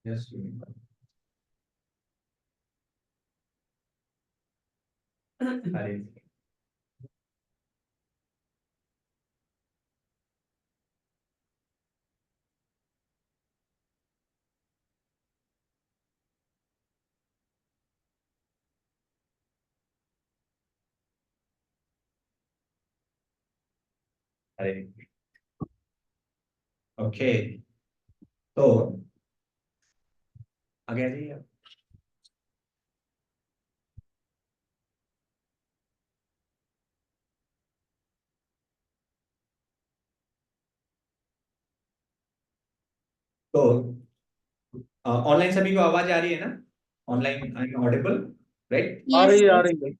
Just अरे अरे okay, तो आगे आ जाइए आप। तो ऑनलाइन सभी को आवाज आ रही है ना? Online I am audible, right? आ यस रही है, आ यस। रही है।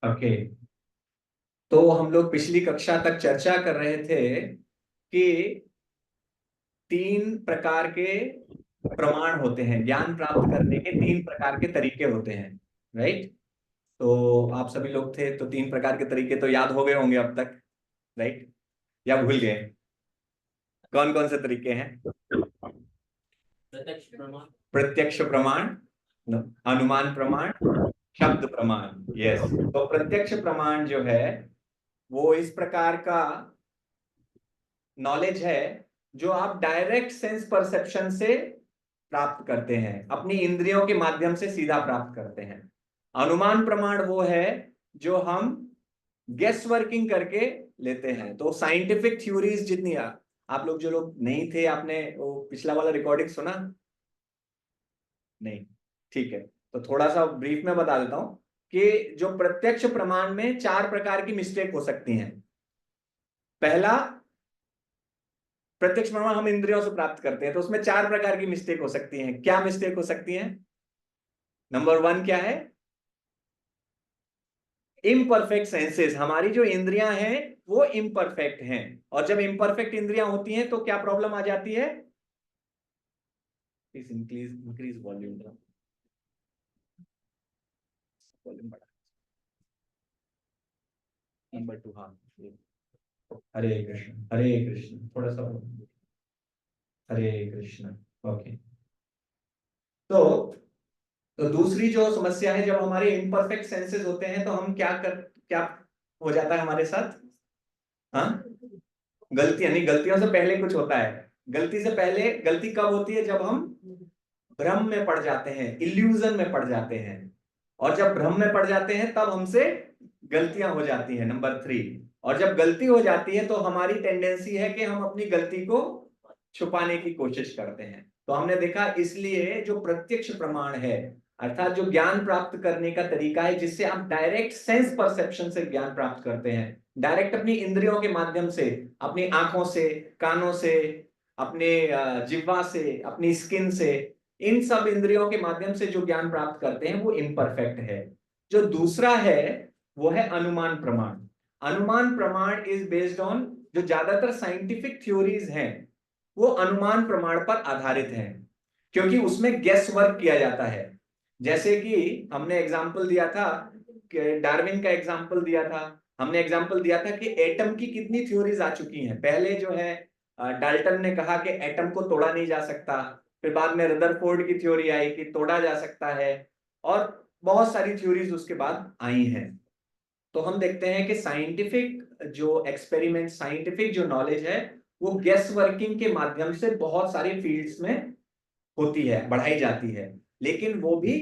ओके, तो हम लोग पिछली कक्षा तक चर्चा कर रहे थे कि तीन प्रकार के प्रमाण होते हैं, ज्ञान प्राप्त करने के तीन प्रकार के तरीके होते हैं, राइट? तो आप सभी लोग थे तो तीन प्रकार के तरीके तो याद हो गए होंगे अब तक, राइट? या भूल गए? कौन कौन से तरीके हैं? प्रत्यक्ष प्रमाण, अनुमान प्रमाण, शब्द प्रमाण। यस, तो प्रत्यक्ष प्रमाण जो है वो इस प्रकार का नॉलेज है जो आप डायरेक्ट सेंस परसेप्शन से प्राप्त करते हैं, अपनी इंद्रियों के माध्यम से सीधा प्राप्त करते हैं। अनुमान प्रमाण वो है जो हम गेस वर्किंग करके लेते हैं। तो साइंटिफिक थ्योरीज जितनी आप लोग जो लोग नहीं थे, आपने वो पिछला वाला रिकॉर्डिंग सुना? नहीं? ठीक है, तो थोड़ा सा ब्रीफ में बता देता हूं कि जो प्रत्यक्ष प्रमाण में चार प्रकार की मिस्टेक हो सकती हैं। पहला, प्रत्यक्ष प्रमाण हम इंद्रियों से प्राप्त करते हैं तो उसमें चार प्रकार की मिस्टेक हो सकती हैं। क्या मिस्टेक हो सकती हैं? नंबर वन क्या है? Imperfect senses. हमारी जो इंद्रियां हैं वो इम्परफेक्ट हैं, और जब इम्परफेक्ट इंद्रियां होती हैं तो क्या प्रॉब्लम आ जाती है? प्लीज इंक्रीज वॉल्यूम, वॉल्यूम बढ़ा। नंबर टू, हाँ। हरे कृष्ण, हरे कृष्ण, थोड़ा सा हरे कृष्ण। ओके, तो दूसरी जो समस्या है, जब हमारे इम्परफेक्ट सेंसेस होते हैं तो हम क्या हो जाता है हमारे साथ? हाँ, गलतियां नहीं, गलतियों से पहले कुछ होता है। गलती से पहले, गलती कब होती है? जब हम भ्रम में पड़ जाते हैं, इल्यूजन में पड़ जाते हैं। और जब भ्रम में पड़ जाते हैं तब हमसे गलतियां हो जाती हैं, नंबर थ्री। और जब गलती हो जाती है तो हमारी टेंडेंसी है कि हम अपनी गलती को छुपाने की कोशिश करते हैं। तो हमने देखा, इसलिए जो प्रत्यक्ष प्रमाण है, अर्थात जो ज्ञान प्राप्त करने का तरीका है जिससे आप डायरेक्ट सेंस परसेप्शन से ज्ञान प्राप्त करते हैं, डायरेक्ट अपनी इंद्रियों के माध्यम से, अपनी आंखों से, कानों से, अपने जिह्वा से, अपनी स्किन से, इन सब इंद्रियों के माध्यम से जो ज्ञान प्राप्त करते हैं वो इम्परफेक्ट है। जो दूसरा है वो है अनुमान प्रमाण। अनुमान प्रमाण इज बेस्ड ऑन, जो ज्यादातर साइंटिफिक थ्योरीज हैं वो अनुमान प्रमाण पर आधारित हैं, क्योंकि उसमें गेस वर्क किया जाता है। जैसे कि हमने एग्जाम्पल दिया था, डार्विन का एग्जाम्पल दिया था, हमने एग्जाम्पल दिया था कि एटम की कितनी थ्योरीज आ चुकी हैं। पहले जो है डाल्टन ने कहा कि एटम को तोड़ा नहीं जा सकता, फिर बाद में रदरफोर्ड की थ्योरी आई कि तोड़ा जा सकता है, और बहुत सारी थ्योरीज उसके बाद आई हैं। तो हम देखते हैं कि साइंटिफिक जो एक्सपेरिमेंट, साइंटिफिक जो नॉलेज है वो गेस वर्किंग के माध्यम से बहुत सारे फील्ड्स में होती है, बढ़ाई जाती है, लेकिन वो भी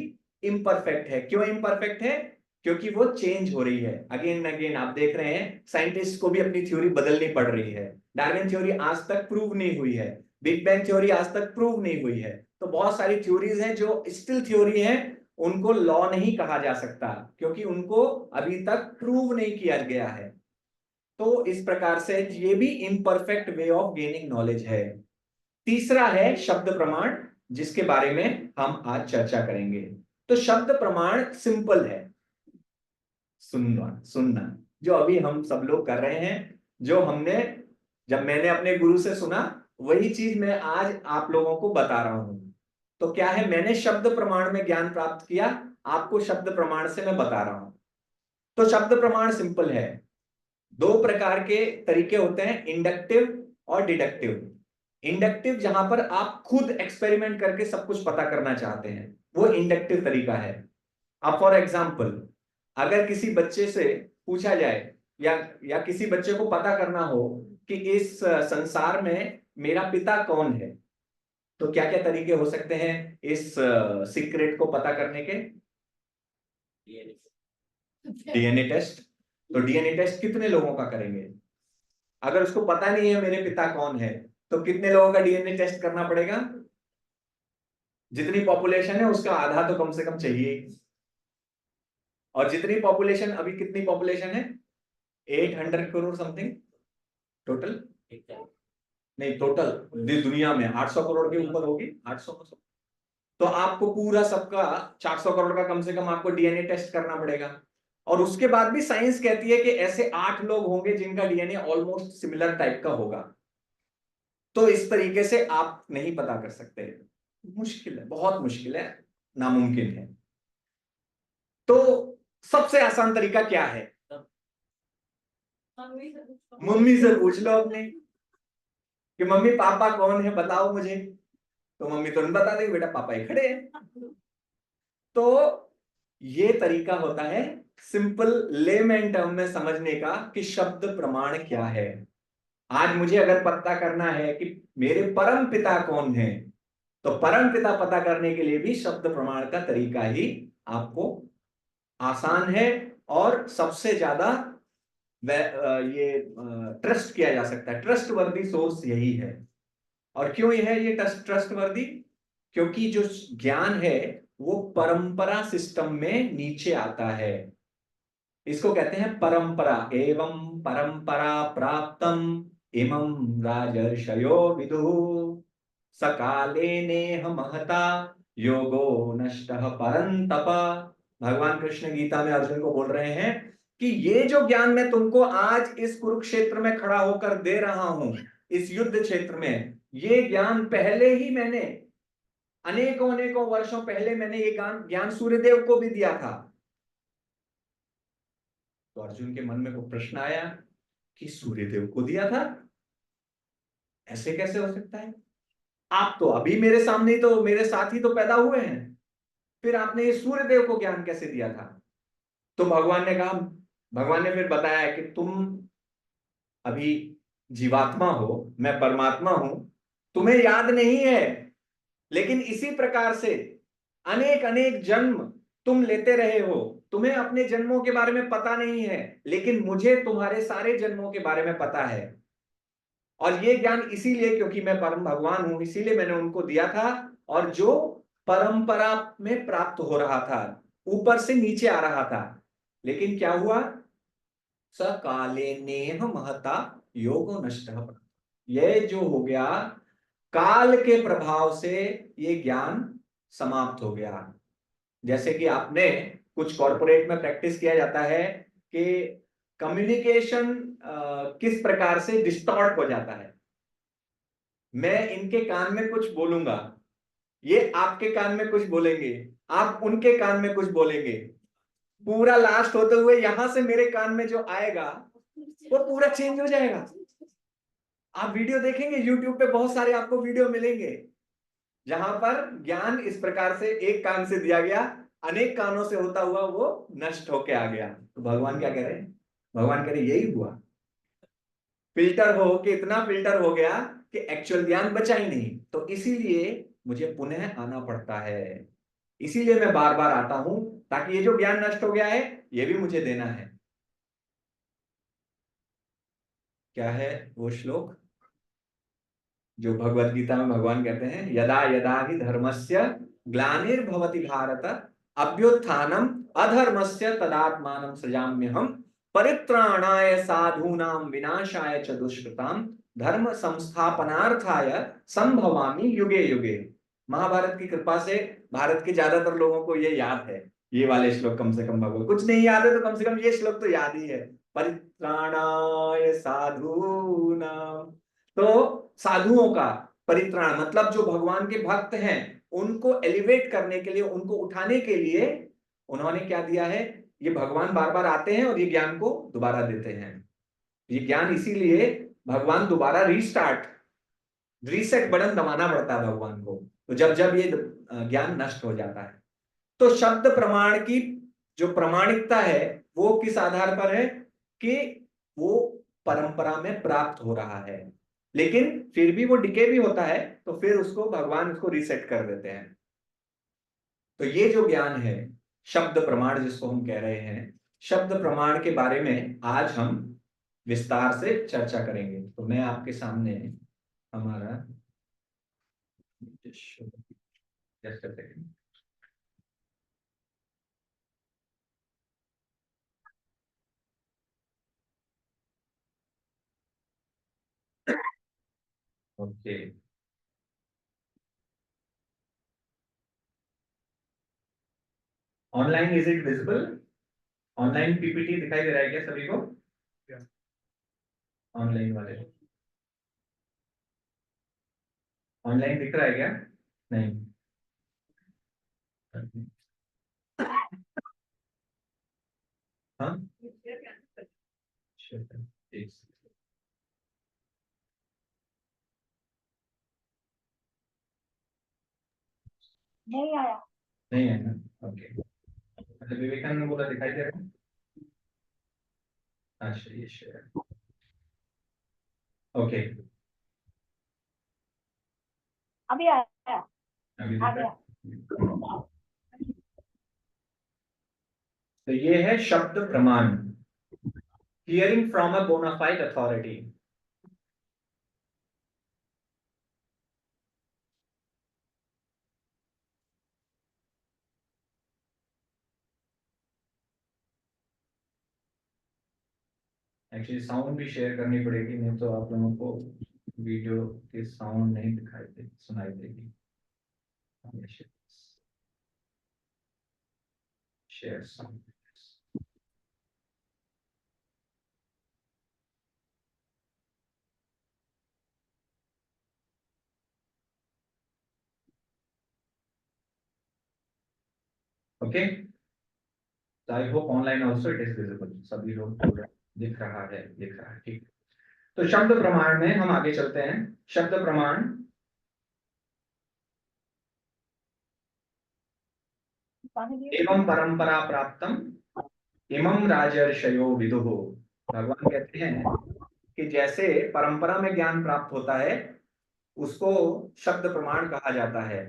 इम्परफेक्ट है। क्यों इम्परफेक्ट है? क्योंकि वो चेंज हो रही है अगेन एंड अगेन। आप देख रहे हैं साइंटिस्ट को भी अपनी थ्योरी बदलनी पड़ रही है। डार्विन थ्योरी आज तक प्रूव नहीं हुई है, बिग बैंग थ्योरी आज तक प्रूव नहीं हुई है, तो बहुत सारी थ्योरीज हैं जो स्टिल थ्योरी हैं, उनको लॉ नहीं कहा जा सकता, क्योंकि उनको अभी तक प्रूव नहीं किया गया है। तो इस प्रकार से ये भी imperfect way of gaining knowledge है। तीसरा है शब्द प्रमाण, जिसके बारे में हम आज चर्चा करेंगे। तो शब्द प्रमाण सिंपल है, सुनना सुनना, जो अभी हम सब लोग कर रहे हैं, जो हमने, जब मैंने अपने गुरु से सुना, वही चीज मैं आज आप लोगों को बता रहा हूं। तो क्या है, मैंने शब्द प्रमाण में ज्ञान प्राप्त किया, आपको शब्द प्रमाण से मैं बता रहा हूं। तो शब्द प्रमाण सिंपल है। दो प्रकार के तरीके होते हैं, इंडक्टिव और डिडक्टिव। इंडक्टिव जहां पर आप खुद एक्सपेरिमेंट करके सब कुछ पता करना चाहते हैं, वो इंडक्टिव तरीका है। अब फॉर एग्जाम्पल, अगर किसी बच्चे से पूछा जाए, या किसी बच्चे को पता करना हो कि इस संसार में मेरा पिता कौन है, तो क्या क्या तरीके हो सकते हैं इस सीक्रेट को पता करने के? DNA test. तो डीएनए टेस्ट कितने लोगों का करेंगे? अगर उसको पता नहीं है मेरे पिता कौन है, तो कितने लोगों का डीएनए टेस्ट करना पड़ेगा? जितनी पॉपुलेशन है उसका आधा तो कम से कम चाहिए। और जितनी पॉपुलेशन, अभी कितनी पॉपुलेशन है? 800 करोड़ समथिंग टोटल। नहीं, टोटल दुनिया में 800 करोड़ के ऊपर होगी, 800। तो आपको पूरा सबका 400 करोड़ का कम से कम आपको डीएनए टेस्ट करना पड़ेगा। और उसके बाद भी साइंस कहती है कि ऐसे 8 लोग होंगे जिनका डीएनए ऑलमोस्ट सिमिलर टाइप का होगा। तो इस तरीके से आप नहीं पता कर सकते, मुश्किल है, बहुत मुश्किल है, नामुमकिन है। तो सबसे आसान तरीका क्या है? मम्मी से पूछ लो अपने कि मम्मी पापा कौन है, बताओ मुझे। तो मम्मी तुरंत बता देगी, बेटा पापा ही खड़े हैं। तो ये तरीका होता है सिंपल लेमैन टर्म में समझने का कि शब्द प्रमाण क्या है। आज मुझे अगर पता करना है कि मेरे परम पिता कौन है, तो परम पिता पता करने के लिए भी शब्द प्रमाण का तरीका ही आपको आसान है, और सबसे ज्यादा ये ट्रस्ट किया जा सकता है, ट्रस्ट वर्दी सोर्स यही है। और क्यों यह है ये ट्रस्ट वर्दी? क्योंकि जो ज्ञान है वो परंपरा सिस्टम में नीचे आता है। इसको कहते हैं परंपरा। एवं परंपरा प्राप्तम इमं राजर्षयो विदुः सकाले नेह महता योगो नष्टः परंतप। भगवान कृष्ण गीता में अर्जुन को बोल रहे हैं कि ये जो ज्ञान मैं तुमको आज इस कुरुक्षेत्र में खड़ा होकर दे रहा हूं, इस युद्ध क्षेत्र में, ये ज्ञान पहले ही मैंने अनेकों अनेकों वर्षों पहले मैंने ये ज्ञान सूर्यदेव को भी दिया था। तो अर्जुन के मन में वो प्रश्न आया कि सूर्यदेव को दिया था, ऐसे कैसे हो सकता है? आप तो अभी मेरे सामने, तो मेरे साथ ही तो पैदा हुए हैं, फिर आपने ये सूर्यदेव को ज्ञान कैसे दिया था? तो भगवान ने कहा, भगवान ने फिर बताया कि तुम अभी जीवात्मा हो, मैं परमात्मा हूं, तुम्हें याद नहीं है, लेकिन इसी प्रकार से अनेक अनेक जन्म तुम लेते रहे हो, तुम्हें अपने जन्मों के बारे में पता नहीं है, लेकिन मुझे तुम्हारे सारे जन्मों के बारे में पता है। और ये ज्ञान इसीलिए, क्योंकि मैं परम भगवान हूं, इसीलिए मैंने उनको दिया था। और जो परंपरा में प्राप्त हो रहा था, ऊपर से नीचे आ रहा था। लेकिन क्या हुआ? सकाले नेह महता योगो नष्टः। ये जो हो गया, काल के प्रभाव से ये ज्ञान समाप्त हो गया। जैसे कि आपने कुछ कॉर्पोरेट में प्रैक्टिस किया जाता है कि कम्युनिकेशन किस प्रकार से डिस्टॉर्ट हो जाता है। मैं इनके कान में कुछ बोलूंगा, ये आपके कान में कुछ बोलेंगे, आप उनके कान में कुछ बोलेंगे, पूरा लास्ट होते हुए यहां से मेरे कान में जो आएगा वो पूरा चेंज हो जाएगा। आप वीडियो देखेंगे यूट्यूब पे, बहुत सारे आपको वीडियो मिलेंगे जहां पर ज्ञान इस प्रकार से एक कान से दिया गया, अनेक कानों से होता हुआ वो नष्ट होके आ गया। तो भगवान क्या कह रहे हैं? भगवान कह रहे यही हुआ, फिल्टर हो के इतना फिल्टर हो गया कि एक्चुअल ज्ञान बचा ही नहीं। तो इसीलिए मुझे पुनः आना पड़ता है, इसीलिए मैं बार बार आता हूं, ताकि ये जो ज्ञान नष्ट हो गया है ये भी मुझे देना है। क्या है वो श्लोक जो भगवत गीता में भगवान कहते हैं? यदा यदा हि धर्मस्य ग्लानिर्भवति भारत अभ्युत्थानम अधर्मस्य तदात्मानं सृजाम्यहम् परित्राणाय साधूनां विनाशाय च दुष्कृताम धर्म संस्थापनार्थाय संभवामि युगे युगे। महाभारत की कृपा से भारत के ज्यादातर लोगों को ये याद है, ये वाले श्लोक कम से कम। भगवत कुछ नहीं याद है तो कम से कम ये श्लोक तो याद ही है, परित्राणाय साधूनाम। तो साधुओं का परित्राण मतलब जो भगवान के भक्त हैं उनको एलिवेट करने के लिए, उनको उठाने के लिए उन्होंने क्या दिया है, ये भगवान बार बार आते हैं और ये ज्ञान को दोबारा देते हैं। ये ज्ञान इसीलिए भगवान दोबारा रीस्टार्ट, रीसेट बटन दबाना पड़ता है भगवान को, तो जब जब ये ज्ञान नष्ट हो जाता है। तो शब्द प्रमाण की जो प्रामाणिकता है वो किस आधार पर है कि वो परंपरा में प्राप्त हो रहा है, लेकिन फिर भी वो डिके भी होता है, तो फिर उसको भगवान उसको रीसेट कर देते हैं। तो ये जो ज्ञान है शब्द प्रमाण जिसको हम कह रहे हैं, शब्द प्रमाण के बारे में आज हम विस्तार से चर्चा करेंगे। तो मैं आपके सामने हमारा just a second. Okay. Online is it visible? Online PPT दिखाई दे रहा है क्या सभी को? ऑनलाइन वाले ऑनलाइन दिख रहा है क्या? नहीं। हाँ, एक नहीं आया, नहीं है ना? ओके। अच्छा, विवेकानंद बोला दिखाई दे रहा है? अच्छा, ये शेयर। ओके, अभी आया, अभी आ दिख रहा गया। है? तो ये है शब्द प्रमाण, hearing from a bonafide authority. Actually sound भी शेयर करनी पड़ेगी, नहीं तो आप लोगों को वीडियो के साउंड नहीं दिखाई दे, सुनाई देगी। Share sound. Okay, I hope online also it is visible. सभी लोग बोल रहे हैं दिख रहा है, दिख रहा है, ठीक। तो शब्द प्रमाण में हम आगे चलते हैं। शब्द प्रमाण एवं परंपरा प्राप्तम इमं राजर्षयो विदुः। भगवान कहते हैं कि जैसे परंपरा में ज्ञान प्राप्त होता है उसको शब्द प्रमाण कहा जाता है।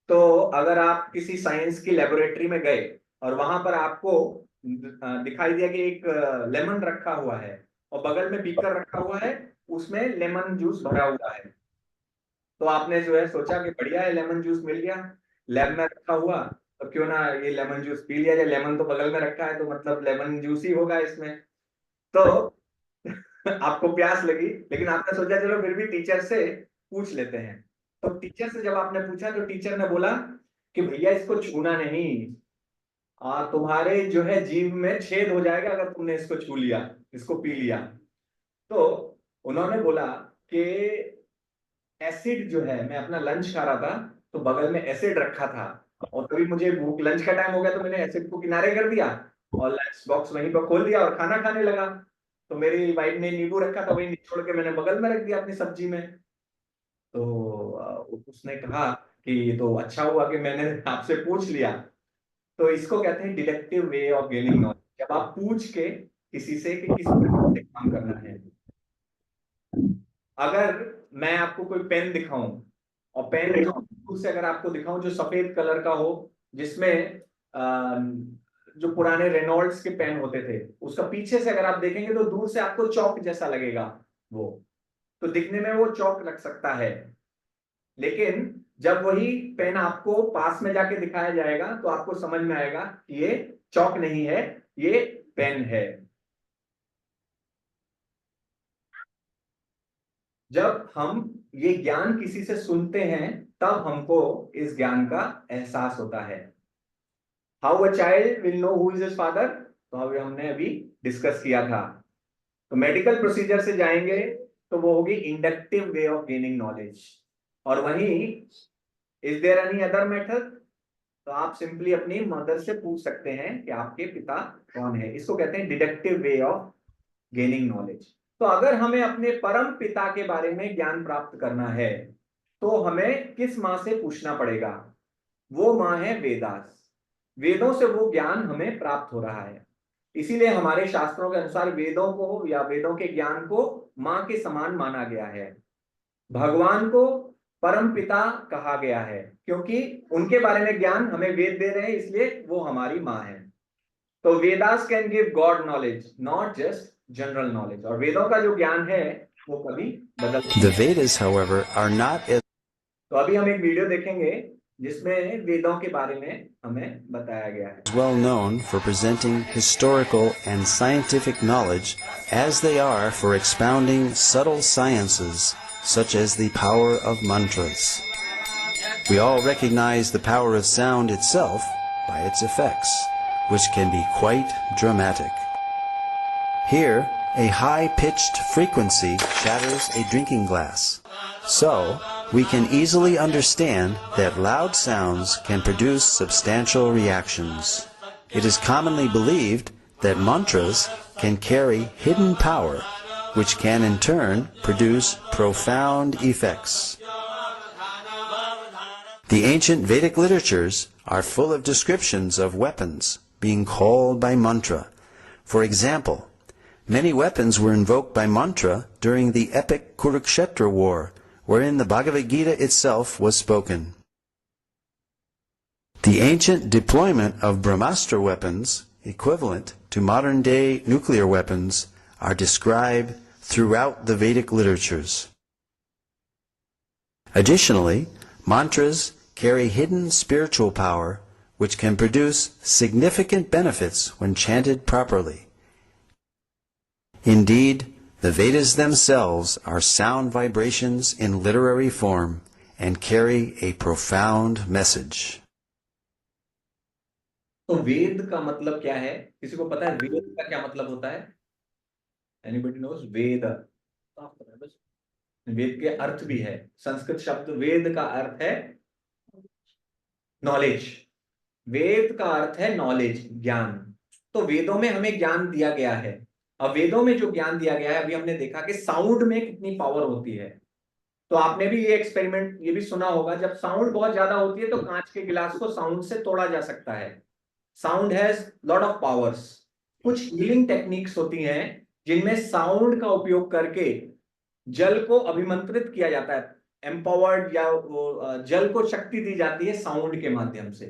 तो अगर आप किसी साइंस की लेबोरेटरी में गए और वहां पर आपको दिखाई दिया कि एक लेमन रखा हुआ है और बगल में बीकर रखा हुआ है, उसमें लेमन जूस भरा हुआ है, तो आपने जो है सोचा कि बढ़िया है, लेमन जूस मिल गया लैब में रखा हुआ, तो क्यों ना ये लेमन जूस पी लिया जाए, लेमन तो बगल में रखा है तो मतलब लेमन जूस ही होगा इसमें। तो आपको प्यास लगी, लेकिन आपने सोचा चलो फिर भी टीचर से पूछ लेते हैं। तो टीचर से जब आपने पूछा तो टीचर ने बोला कि भैया इसको छूना नहीं, तुम्हारे जो है जीभ में छेद हो जाएगा अगर तुमने इसको छू लिया, इसको पी लिया। तो उन्होंने बोला कि एसिड जो है, मैं अपना लंच खा रहा था तो बगल में एसिड रखा था, और कभी मुझे भूख, लंच का टाइम हो गया तो मैंने एसिड को किनारे कर दिया और लंच बॉक्स वहीं पर खोल दिया और खाना खाने लगा। तो मेरी वाइफ ने नींबू रखा था, वही निचोड़ के मैंने बगल में रख दिया अपनी सब्जी में। तो उसने कहा कि ये तो अच्छा हुआ कि मैंने आपसे पूछ लिया। तो इसको कहते हैं deductive way of gaining knowledge, जब आप पूछ के किसी से कि किस प्रकार से काम करना है। अगर मैं आपको कोई पेन दिखाऊं और पेन जो दूर से अगर आपको दिखाऊं जो सफेद कलर का हो, जिसमें जो पुराने रेनॉल्ड्स के पेन होते थे उसका पीछे से अगर आप देखेंगे तो दूर से आपको चौक जैसा लगेगा वो, तो दिखने में वो चौक लग सकता है, लेकिन जब वही पेन आपको पास में जाके दिखाया जाएगा तो आपको समझ में आएगा कि ये चौक नहीं है, ये पेन है। जब हम ये ज्ञान किसी से सुनते हैं तब हमको इस ज्ञान का एहसास होता है। How a child will know who is his father, तो हमने अभी डिस्कस किया था। तो मेडिकल प्रोसीजर से जाएंगे तो वो होगी inductive way of gaining knowledge. और वहीं is there any other method, तो आप सिंपली अपनी मदर से पूछ सकते हैं कि आपके पिता कौन है। इसको कहते हैं deductive way of gaining knowledge. तो अगर हमें अपने परम पिता के बारे में ज्ञान प्राप्त करना है तो हमें किस मां से पूछना पड़ेगा? वो मां है वेदास। वेदों से वो ज्ञान हमें प्राप्त हो रहा है। इसीलिए हमारे शास्त्रों के अनुसार वेदों को या वेदों के ज्ञान को मां के समान माना गया है। भगवान को परम पिता कहा गया है क्योंकि उनके बारे में ज्ञान हमें वेद दे रहे हैं, इसलिए वो हमारी मां है। तो Vedas can give God knowledge, not just general knowledge. और वेदों का जो ज्ञान है वो कभी बदलता The नहीं है। Vedas, however, are not as तो अभी हम एक वीडियो देखेंगे जिसमें वेदों के बारे में हमें बताया गया है। well known for presenting historical and scientific knowledge as they are for expounding subtle sciences such as the power of mantras. We all recognize the power of sound itself by its effects, which can be quite dramatic. Here, a high-pitched frequency shatters a drinking glass. So, we can easily understand that loud sounds can produce substantial reactions. It is commonly believed that mantras can carry hidden power, which can in turn produce profound effects. The ancient Vedic literatures are full of descriptions of weapons being called by mantra. For example, many weapons were invoked by mantra during the epic Kurukshetra war, wherein the Bhagavad Gita itself was spoken. The ancient deployment of Brahmastra weapons, equivalent to modern-day nuclear weapons, are described throughout the Vedic literatures. Additionally, mantras carry hidden spiritual power which can produce significant benefits when chanted properly. Indeed, the Vedas themselves are sound vibrations in literary form and carry a profound message. तो वेद का मतलब क्या है? किसी को पता है वेद का क्या मतलब होता है? एनीबॉडी नोज वेद? आप पता है बस। वेद के अर्थ भी है। संस्कृत शब्द वेद का अर्थ है नॉलेज। वेद का अर्थ है नॉलेज, ज्ञान। तो वेदों में हमें ज्ञान दिया गया है। अब वेदों में जो ज्ञान दिया गया है, अभी हमने देखा कि साउंड में कितनी पावर होती है। तो आपने भी ये एक्सपेरिमेंट ये भी सुना होगा, जब साउंड बहुत ज्यादा होती है तो कांच के गिलास को साउंड से तोड़ा जा सकता है। Sound has lot of powers. कुछ हीलिंग टेक्निक्स होती हैं जिनमें साउंड का उपयोग करके जल को अभिमंत्रित किया जाता है, एम्पावर्ड, या वो जल को शक्ति दी जाती है साउंड के माध्यम से।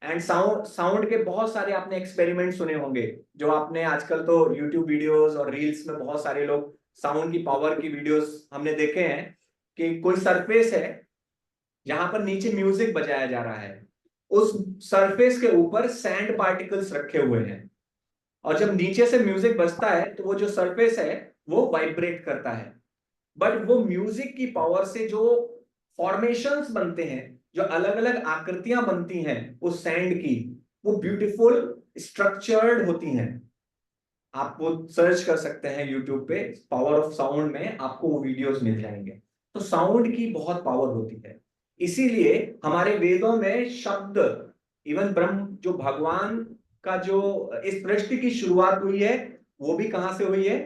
एंड साउंड के बहुत सारे आपने एक्सपेरिमेंट सुने होंगे, जो आपने आजकल तो यूट्यूब वीडियोस और रील्स में बहुत सारे लोग साउंड की पावर की वीडियोस हमने देखे हैं कि कोई सरफेस है जहां पर नीचे म्यूजिक बजाया जा रहा है, उस सरफेस के ऊपर सैंड पार्टिकल्स रखे हुए हैं, और जब नीचे से म्यूजिक बजता है तो वो जो सरफेस है वो वाइब्रेट करता है। बट वो म्यूजिक की पावर से जो फॉर्मेशंस बनते हैं, जो अलग अलग आकृतियां बनती हैं उस सैंड की, वो ब्यूटीफुल स्ट्रक्चर्ड होती हैं। आप वो सर्च कर सकते हैं यूट्यूब पे, पावर ऑफ साउंड में आपको वो वीडियोस मिल जाएंगे। तो साउंड की बहुत पावर होती है। इसीलिए हमारे वेदों में शब्द, इवन ब्रह्म, जो भगवान का जो इस सृष्टि की शुरुआत हुई है वो भी कहां से हुई है?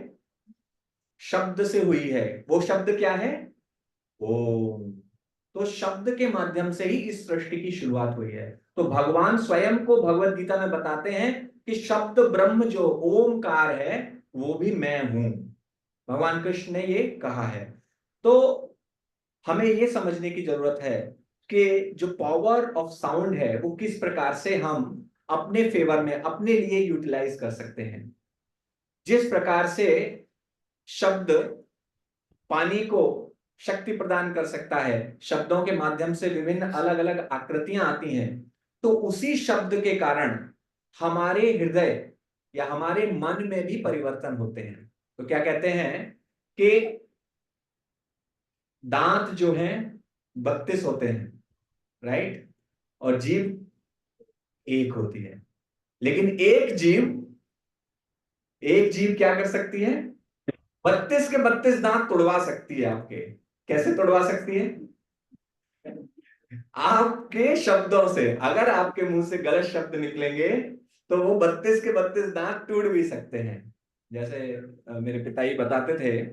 शब्द से हुई है। वो शब्द क्या है? ओम। तो शब्द के माध्यम से ही इस सृष्टि की शुरुआत हुई है। तो भगवान स्वयं को भगवत गीता में बताते हैं कि शब्द ब्रह्म जो ओमकार है वो भी मैं हूं। भगवान कृष्ण ने ये कहा है। तो हमें ये समझने की जरूरत है कि जो पावर ऑफ साउंड है वो किस प्रकार से हम अपने फेवर में, अपने लिए यूटिलाइज कर सकते हैं। जिस प्रकार से शब्द पानी को शक्ति प्रदान कर सकता है, शब्दों के माध्यम से विभिन्न अलग अलग आकृतियां आती हैं, तो उसी शब्द के कारण हमारे हृदय या हमारे मन में भी परिवर्तन होते हैं। तो क्या कहते हैं कि दांत जो हैं 32 होते हैं, राइट, और जीभ एक होती है, लेकिन एक जीभ क्या कर सकती है, 32 के 32 दांत तोड़वा सकती है आपके। कैसे तोड़वा सकती है? आपके शब्दों से। अगर आपके मुंह से गलत शब्द निकलेंगे तो वो 32 के 32 दांत टूट भी सकते हैं। जैसे मेरे पिताजी बताते थे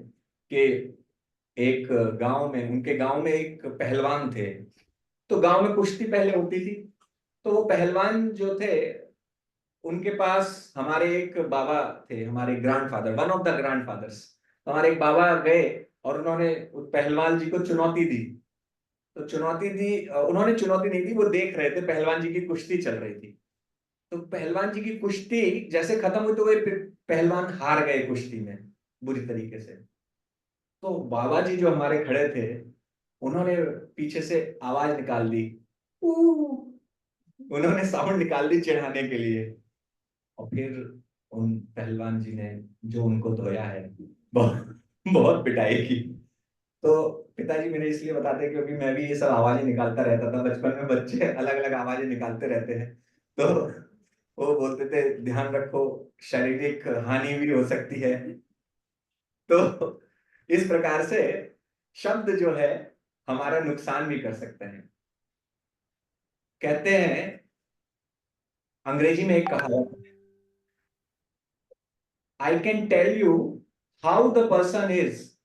कि एक गांव में, उनके गांव में एक पहलवान थे। तो गांव में कुश्ती पहले होती थी, तो वो पहलवान जो थे उनके पास हमारे एक बाबा थे, हमारे grandfather, one of the grandfathers. हमारे एक बाबा गए और उन्होंने उस पहलवान जी को चुनौती दी। तो चुनौती दी, उन्होंने चुनौती नहीं दी, वो देख रहे थे, पहलवान जी की कुश्ती चल रही थी। तो पहलवान जी की कुश्ती जैसे खत्म हुई तो वे पहलवान हार गए कुश्ती में बुरी तरीके से। तो बाबा जी जो हमारे खड़े थे, उन्होंने पीछे से आवाज निकाल दी, "ऊ", उन्होंने साउंड निकाल दी चिढ़ाने के लिए। और फिर उन पहलवान जी ने जो उनको धोया है, बहुत बहुत पिटाई की। तो पिताजी मेरे इसलिए बताते हैं क्योंकि मैं भी ये सब आवाजें निकालता रहता था बचपन में। बच्चे अलग अलग आवाजें निकालते रहते हैं, तो वो बोलते थे ध्यान रखो, शारीरिक हानि भी हो सकती है। तो इस प्रकार से शब्द जो है हमारा नुकसान भी कर सकते हैं। कहते हैं, अंग्रेजी में एक कहावत, I can tell you how the person is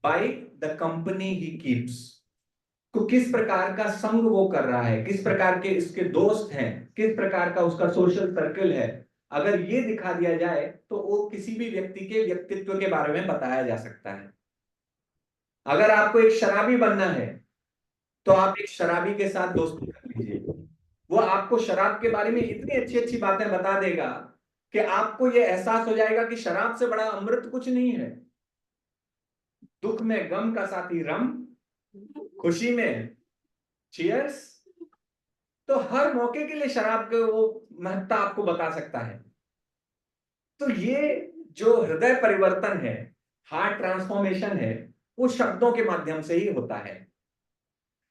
by the company he keeps. तो किस प्रकार का संग वो कर रहा है, किस प्रकार के इसके दोस्त हैं, किस प्रकार का उसका सोशल सर्कल है, अगर ये दिखा दिया जाए तो वो किसी भी व्यक्ति के व्यक्तित्व के बारे में बताया जा सकता है। अगर आपको एक शराबी बनना है तो आप एक शराबी के साथ दोस्ती कर लीजिए, वो आपको शराब के बारे में इतनी अच्छी अच्छी बातें बता देगा कि आपको यह एहसास हो जाएगा कि शराब से बड़ा अमृत कुछ नहीं है। दुख में गम का साथी रम, खुशी में चीयर्स। तो हर मौके के लिए शराब के वो महत्ता आपको बता सकता है। तो ये जो हृदय परिवर्तन है, हार्ट ट्रांसफॉर्मेशन है, वो शब्दों के माध्यम से ही होता है।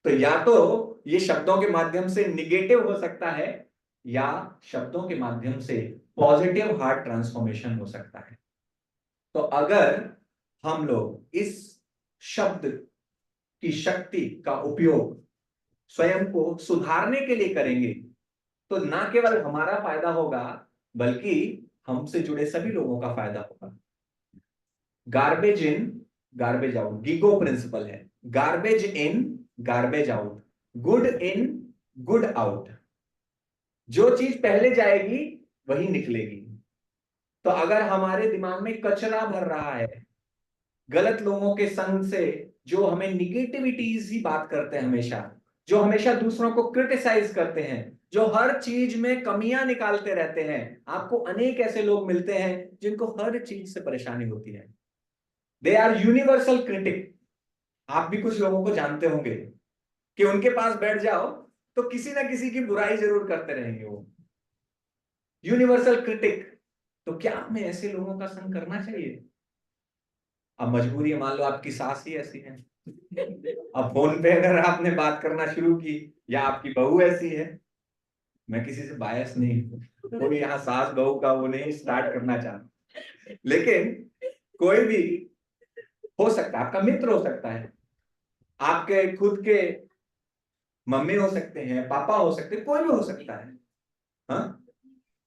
तो या तो ये शब्दों के माध्यम से निगेटिव हो सकता है या शब्दों के माध्यम से पॉजिटिव हार्ट ट्रांसफॉर्मेशन हो सकता है। तो अगर हम लोग इस शब्द की शक्ति का उपयोग स्वयं को सुधारने के लिए करेंगे तो ना केवल हमारा फायदा होगा बल्कि हमसे जुड़े सभी लोगों का फायदा होगा। Garbage in garbage out, GIGO principle है। Garbage in garbage out, good in good out. जो चीज पहले जाएगी वही निकलेगी। तो अगर हमारे दिमाग में कचरा भर रहा है गलत लोगों के संग से, जो हमें निगेटिविटीज ही बात करते हैं हमेशा, जो हमेशा दूसरों को क्रिटिसाइज करते हैं, जो हर चीज में कमियां निकालते रहते हैं, आपको अनेक ऐसे लोग मिलते हैं जिनको हर चीज से परेशानी होती है। They are universal critic. आप भी कुछ लोगों को जानते होंगे कि उनके पास बैठ जाओ तो किसी ना किसी की बुराई जरूर करते रहेंगे वो, यूनिवर्सल क्रिटिक। तो क्या हमें ऐसे लोगों का संग करना चाहिए? अब मजबूरी है, मान लो आपकी सास ही ऐसी है, अब फोन पे अगर आपने बात करना शुरू की, या आपकी बहू ऐसी है, मैं किसी से बायस नहीं हूं, कोई यहाँ सास बहू का वो नहीं स्टार्ट करना चाहता, लेकिन कोई भी हो सकता है, आपका मित्र हो सकता है, आपके खुद के मम्मी हो सकते हैं, पापा हो सकते हैं, कोई भी हो सकता है। हाँ,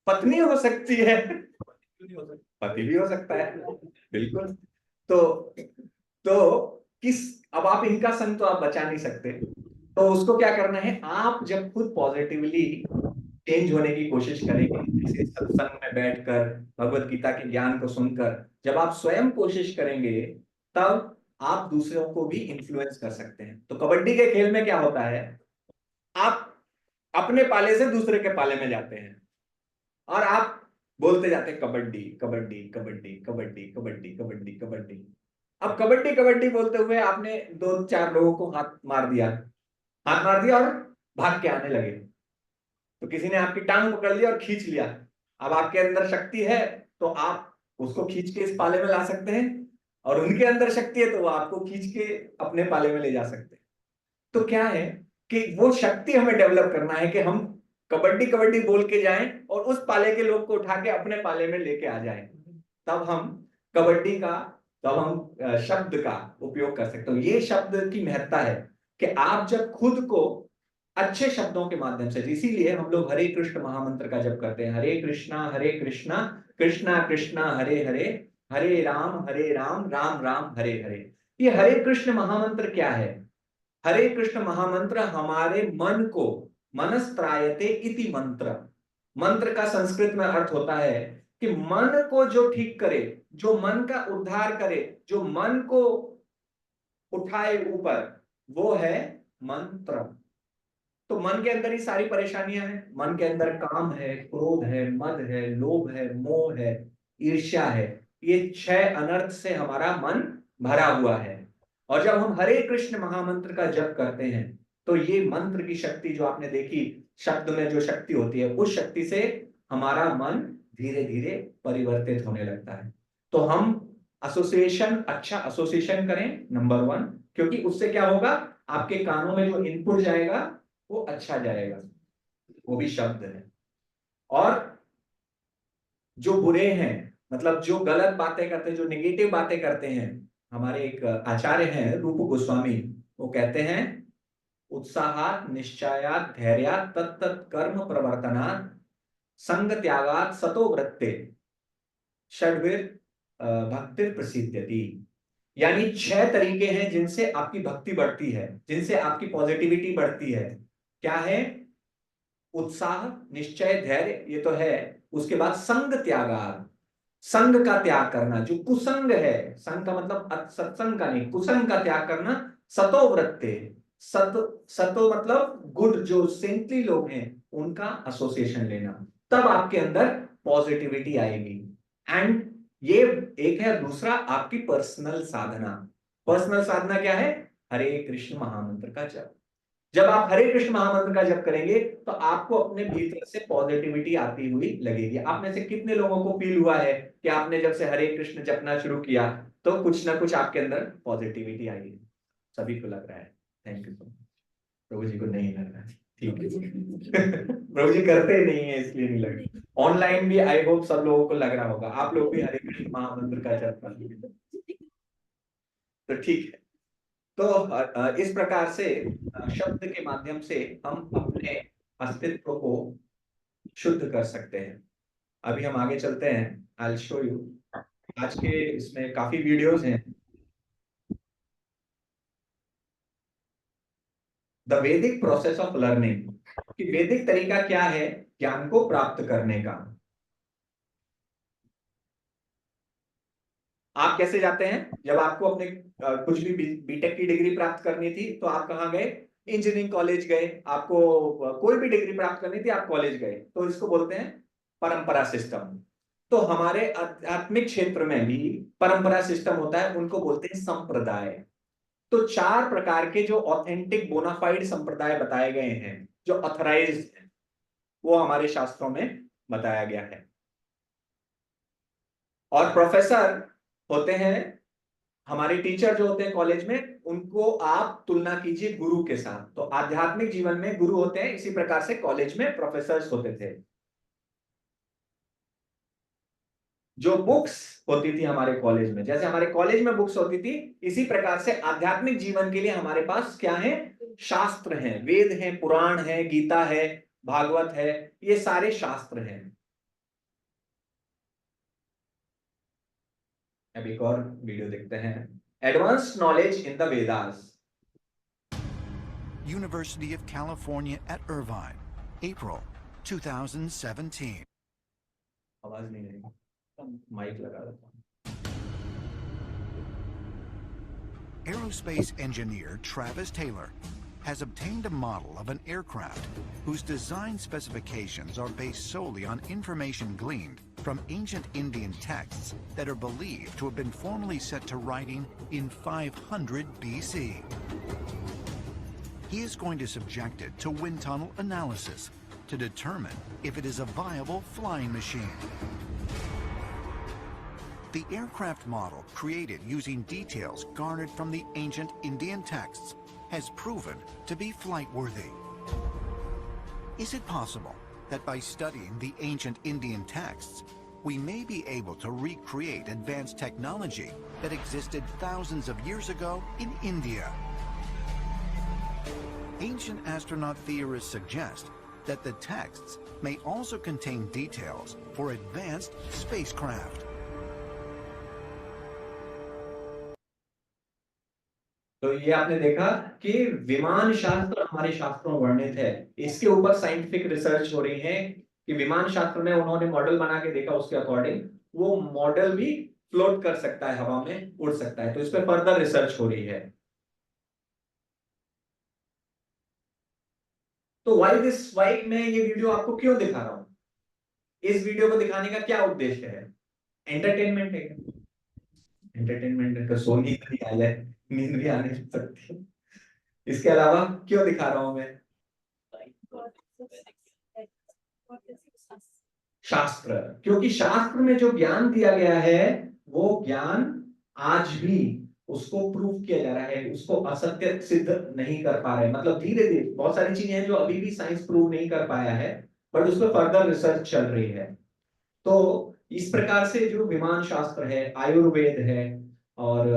पत्नी हो सकती है, पति भी हो सकता है, बिल्कुल। तो किस, अब आप इनका संग तो आप बचा नहीं सकते, तो उसको क्या करना है, आप जब खुद पॉजिटिवली चेंज होने की कोशिश करेंगे, किसी सत्संग में बैठकर भगवत गीता के ज्ञान को सुनकर, जब आप स्वयं कोशिश करेंगे तब आप दूसरों को भी इन्फ्लुएंस कर सकते हैं। तो कबड्डी के खेल में क्या होता है, आप अपने पाले से दूसरे के पाले में जाते हैं और आप बोलते जाते हैं कबड्डी कबड्डी कबड्डी कबड्डी कबड्डी कबड्डी कबड्डी। अब कबड्डी कबड्डी बोलते हुए आपने 2-4 लोगों को हाथ मार दिया और भाग के आने लगे, तो किसी ने आपकी टांग पकड़ लिया और खींच लिया। अब आपके अंदर शक्ति है तो आप उसको खींच के इस पाले में ला सकते हैं, और उनके अंदर शक्ति है तो वो आपको खींच के अपने पाले में ले जा सकते हैं। तो क्या है कि वो शक्ति हमें डेवलप करना है कि हम कबड्डी कबड्डी बोल के जाएं और उस पाले के लोग को उठा के अपने पाले में लेके आ जाएं। तब हम कबड्डी का, तब हम शब्द का उपयोग कर सकते हो। ये शब्द की महत्ता है कि आप जब खुद को अच्छे शब्दों के माध्यम से, इसीलिए हम लोग हरे कृष्ण महामंत्र का जप करते हैं। हरे कृष्णा कृष्णा कृष्णा हरे हरे, हरे राम राम राम हरे हरे। ये हरे कृष्ण महामंत्र क्या है? हरे कृष्ण महामंत्र हमारे मन को, मनस्त्रायते इति मंत्र, मंत्र का संस्कृत में अर्थ होता है कि मन को जो ठीक करे, जो मन का उद्धार करे, जो मन को उठाए ऊपर, वो है मंत्र। तो मन के अंदर ही सारी परेशानियां हैं। मन के अंदर काम है, क्रोध है, मद है, लोभ है, मोह है, ईर्ष्या है। ये 6 अनर्थ से हमारा मन भरा हुआ है। और जब हम हरे कृष्ण महामंत्र का जप करते हैं तो ये मंत्र की शक्ति जो आपने देखी, शब्द में जो शक्ति होती है, उस शक्ति से हमारा मन धीरे धीरे परिवर्तित होने लगता है। तो हम एसोसिएशन, अच्छा एसोसिएशन करें नंबर 1, क्योंकि उससे क्या होगा, आपके कानों में जो इनपुट जाएगा वो अच्छा जाएगा, वो भी शब्द है। और जो बुरे हैं, मतलब जो गलत बातें करते हैं, जो नेगेटिव बातें करते हैं, हमारे एक आचार्य हैं रूप गोस्वामी, वो कहते हैं उत्साहात निश्चयात धैर्यात तत्तत् कर्म प्रवर्तनात् संग त्यागात सतो वृत्ते षड्वीर भक्तिर प्रसिद्ध्यति। यानी 6 तरीके हैं जिनसे आपकी भक्ति बढ़ती है, जिनसे आपकी पॉजिटिविटी बढ़ती है। क्या है? उत्साह, निश्चय, धैर्य, ये तो है। उसके बाद संग त्यागात, संग का त्याग करना, जो कुसंग है, संग का मतलब सत्संग का नहीं, कुसंग का त्याग करना। सतो वृत्ते, सतो मतलब गुड, जो सेंटली लोग हैं उनका एसोसिएशन लेना, तब आपके अंदर पॉजिटिविटी आएगी। एंड ये एक है। दूसरा आपकी पर्सनल साधना। पर्सनल साधना क्या है? हरे कृष्ण महामंत्र का जप। जब आप हरे कृष्ण महामंत्र का जप करेंगे तो आपको अपने भीतर से पॉजिटिविटी आती हुई लगेगी। आप में से कितने लोगों को फील हुआ है कि आपने जब से हरे कृष्ण जपना शुरू किया तो कुछ ना कुछ आपके अंदर पॉजिटिविटी आई है? सभी को लग रहा है। Thank you. प्रभु जी को नहीं लग रहा है, ठीक है। प्रभु जी करते नहीं है इसलिए नहीं लग रहा। ऑनलाइन भी आई होप सब लोगों को लग रहा होगा। आप लोग भी हरे कृष्ण महामंत्र का जप कर लीजिए, तो ठीक है। तो इस प्रकार से शब्द के माध्यम से हम अपने अस्तित्व को शुद्ध कर सकते हैं। अभी हम आगे चलते हैं। I will show you. आज के इसमें काफी वीडियोस हैं। द वैदिक प्रोसेस ऑफ लर्निंग, कि वैदिक तरीका क्या है ज्ञान को प्राप्त करने का। आप कैसे जाते हैं? जब आपको अपने कुछ भी बीटेक की डिग्री प्राप्त करनी थी तो आप कहाँ गए? इंजीनियरिंग कॉलेज गए। आपको कोई भी डिग्री प्राप्त करनी थी, आप कॉलेज गए। तो इसको बोलते हैं परंपरा सिस्टम। तो हमारे आध्यात्मिक क्षेत्र में भी परंपरा सिस्टम होता है, उनको बोलते हैं संप्रदाय। तो 4 प्रकार के जो ऑथेंटिक बोनाफाइड संप्रदाय बताए गए हैं, जो ऑथराइज्ड हैं, वो हमारे शास्त्रों में बताया गया है। और प्रोफेसर होते हैं, हमारे टीचर जो होते हैं कॉलेज में, उनको आप तुलना कीजिए गुरु के साथ। तो आध्यात्मिक जीवन में गुरु होते हैं, इसी प्रकार से कॉलेज में प्रोफेसर्स होते थे। जो बुक्स होती थी हमारे कॉलेज में, जैसे हमारे कॉलेज में बुक्स होती थी, इसी प्रकार से आध्यात्मिक जीवन के लिए हमारे पास क्या है? शास्त्र हैं, वेद हैं, पुराण है, गीता है, भागवत है, ये सारे शास्त्र हैं। अब एक और वीडियो देखते हैं। Advance knowledge in the Vedas. University of California at Irvine, April 2017. आवाज नहीं रही, माइक लगा देता हूं। Aerospace engineer Travis Taylor has obtained a model of an aircraft whose design specifications are based solely on information gleaned from ancient Indian texts that are believed to have been formally set to writing in 500 BC. He is going to subject it to wind tunnel analysis to determine if it is a viable flying machine. The aircraft model created using details garnered from the ancient Indian texts has proven to be flight-worthy. Is it possible that by studying the ancient Indian texts, we may be able to recreate advanced technology that existed thousands of years ago in India? Ancient astronaut theorists suggest that the texts may also contain details for advanced spacecraft. तो ये आपने देखा कि विमान शास्त्र हमारे शास्त्रों में वर्णित है, इसके ऊपर साइंटिफिक रिसर्च हो रही है कि विमान शास्त्र में उन्होंने मॉडल बना के देखा, उसके अकॉर्डिंग वो मॉडल भी फ्लोट कर सकता है, हवा में उड़ सकता है, तो इस पर फर्दर रिसर्च हो रही है। तो वाई मैं ये वीडियो आपको क्यों दिखा रहा हूं? इस वीडियो को दिखाने का क्या उद्देश्य है? एंटरटेनमेंट है। एंटरटेनमेंट का सोने की हाल है, नींद भी आने लग सकती है। इसके अलावा क्यों दिखा रहा हूं मैं? शास्त्र, क्योंकि शास्त्र में जो ज्ञान दिया गया है वो ज्ञान आज भी उसको प्रूव किया जा रहा है, उसको असत्य सिद्ध नहीं कर पा रहे। मतलब धीरे धीरे बहुत सारी चीजें हैं जो अभी भी साइंस प्रूव नहीं कर पाया है, बट उस पर फर्दर रिसर्च चल रही है। तो इस प्रकार से जो विमान शास्त्र है, आयुर्वेद है, और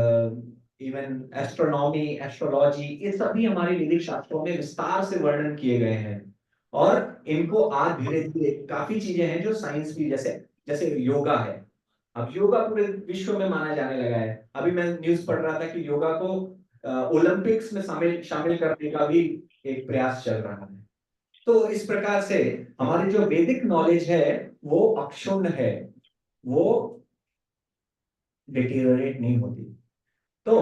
इवन एस्ट्रोनॉमी, एस्ट्रोलॉजी, ये सभी हमारे वैदिक शास्त्रों में विस्तार से वर्णन किए गए हैं। और इनको आज धीरे धीरे काफी चीजें हैं जो साइंस भी, जैसे योगा है, अब योगा पूरे विश्व में माना जाने लगा है। अभी मैं न्यूज पढ़ रहा था कि योगा को ओलंपिक्स में शामिल करने का भी एक प्रयास चल रहा है। तो इस प्रकार से हमारी जो वैदिक नॉलेज है वो अक्षुण्ण है, वो डिटेरियोरेट नहीं होती। तो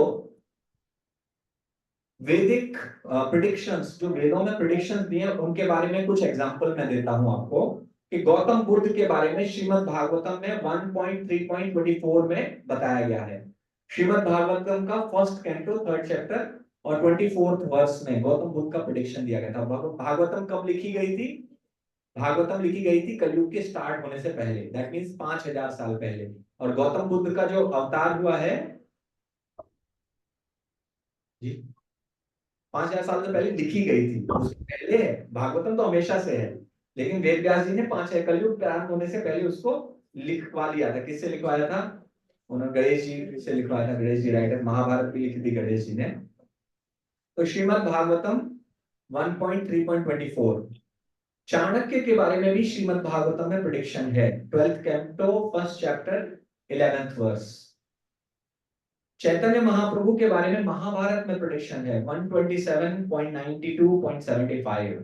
वैदिक प्रेडिक्शंस, जो वेदों में प्रेडिक्शंस दिए हैं, उनके बारे में कुछ एग्जांपल मैं देता हूं आपको कि गौतम बुद्ध के बारे में श्रीमद् भागवतम में 1.3.24 में बताया गया है। श्रीमद् भागवतम का फर्स्ट कैंटो 3rd चैप्टर और 24th वर्स में गौतम बुद्ध का प्रेडिक्शन दिया गया था। भागवतम कब लिखी गई थी? भागवतम लिखी गई थी कलयुग के स्टार्ट होने से पहले, दैट मींस 5000 साल पहले। और गौतम बुद्ध का जो अवतार हुआ है जी 5000 साल से पहले लिखी गई थी, उससे पहले है। भागवतम तो हमेशा से है, लेकिन वेद व्यास जी ने 5 कलयुग प्रारंभ होने से पहले उसको लिखवा लिया था। किससे लिखवाया था? उन्होंने गणेश जी से लिखवाया था। गणेश जी राइटर, महाभारत भी लिखी थी गणेश जी ने। तो श्रीमद् भागवतम 1.3.24, चाणक्य के बारे में भी श्रीमद् भागवतम में प्रेडिक्शन है। 12th canto 1st chapter 11th verse. Chaitanya Mahaprabhu के बारे में महाभारत में प्रेडिक्शन है 127.92.75।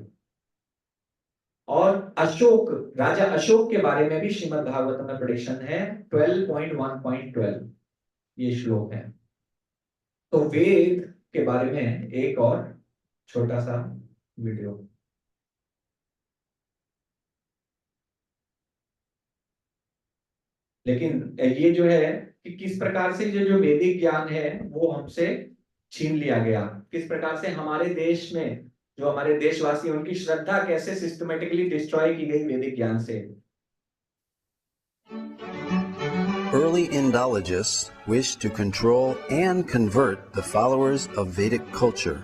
और अशोक, राजा अशोक के बारे में भी श्रीमद् भागवतम में प्रेडिक्शन है 12.1.12। ये श्लोक है। तो वेद के बारे में एक और छोटा सा वीडियो। लेकिन ये जो है कि किस प्रकार से जो वैदिक ज्ञान है वो हमसे छीन लिया गया, किस प्रकार से हमारे देश में जो हमारे देशवासी, उनकी श्रद्धा कैसे सिस्टमेटिकली डिस्ट्रॉय की गई वैदिक ज्ञान से। Early Indologists wished to control and convert the followers of Vedic culture.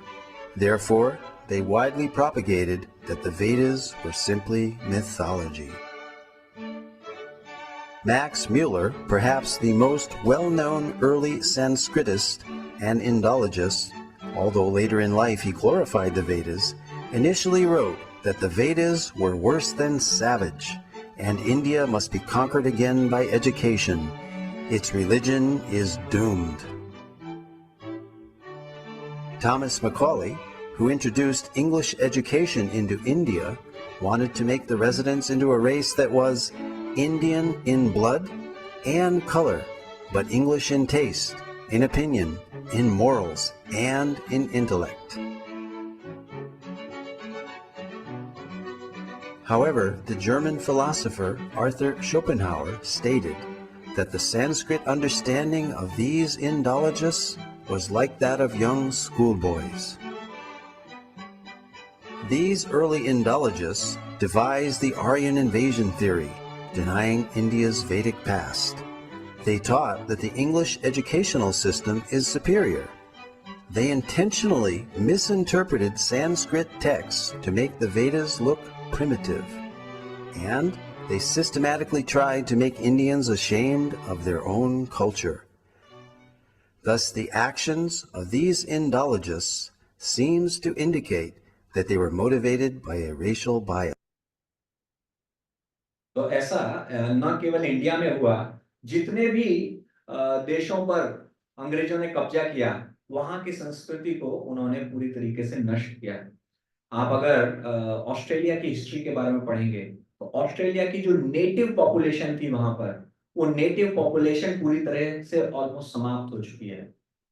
Therefore, they widely propagated that the Vedas were simply mythology. Max Mueller, perhaps the most well-known early Sanskritist and Indologist, although later in life he glorified the Vedas, initially wrote that the Vedas were worse than savage, and India must be conquered again by education. Its religion is doomed. Thomas Macaulay, who introduced English education into India, wanted to make the residents into a race that was Indian in blood and color, but English in taste, in opinion, in morals, and in intellect. However, the German philosopher Arthur Schopenhauer stated that the Sanskrit understanding of these Indologists was like that of young schoolboys. These early Indologists devised the Aryan invasion theory, denying India's Vedic past. They taught that the English educational system is superior. They intentionally misinterpreted Sanskrit texts to make the Vedas look primitive. And they systematically tried to make Indians ashamed of their own culture. Thus, the actions of these Indologists seems to indicate that they were motivated by a racial bias. तो ऐसा न केवल India में हुआ, जितने भी देशों पर अंग्रेजों ने कब्जा किया, वहां की संस्कृति को उन्होंने पूरी तरीके से नष्ट किया। आप अगर ऑस्ट्रेलिया की हिस्ट्री के बारे में पढ़ेंगे, तो ऑस्ट्रेलिया की जो नेटिव पॉपुलेशन थी वहां पर, वो नेटिव पॉपुलेशन पूरी तरह से ऑलमोस्ट समाप्त हो चुकी है।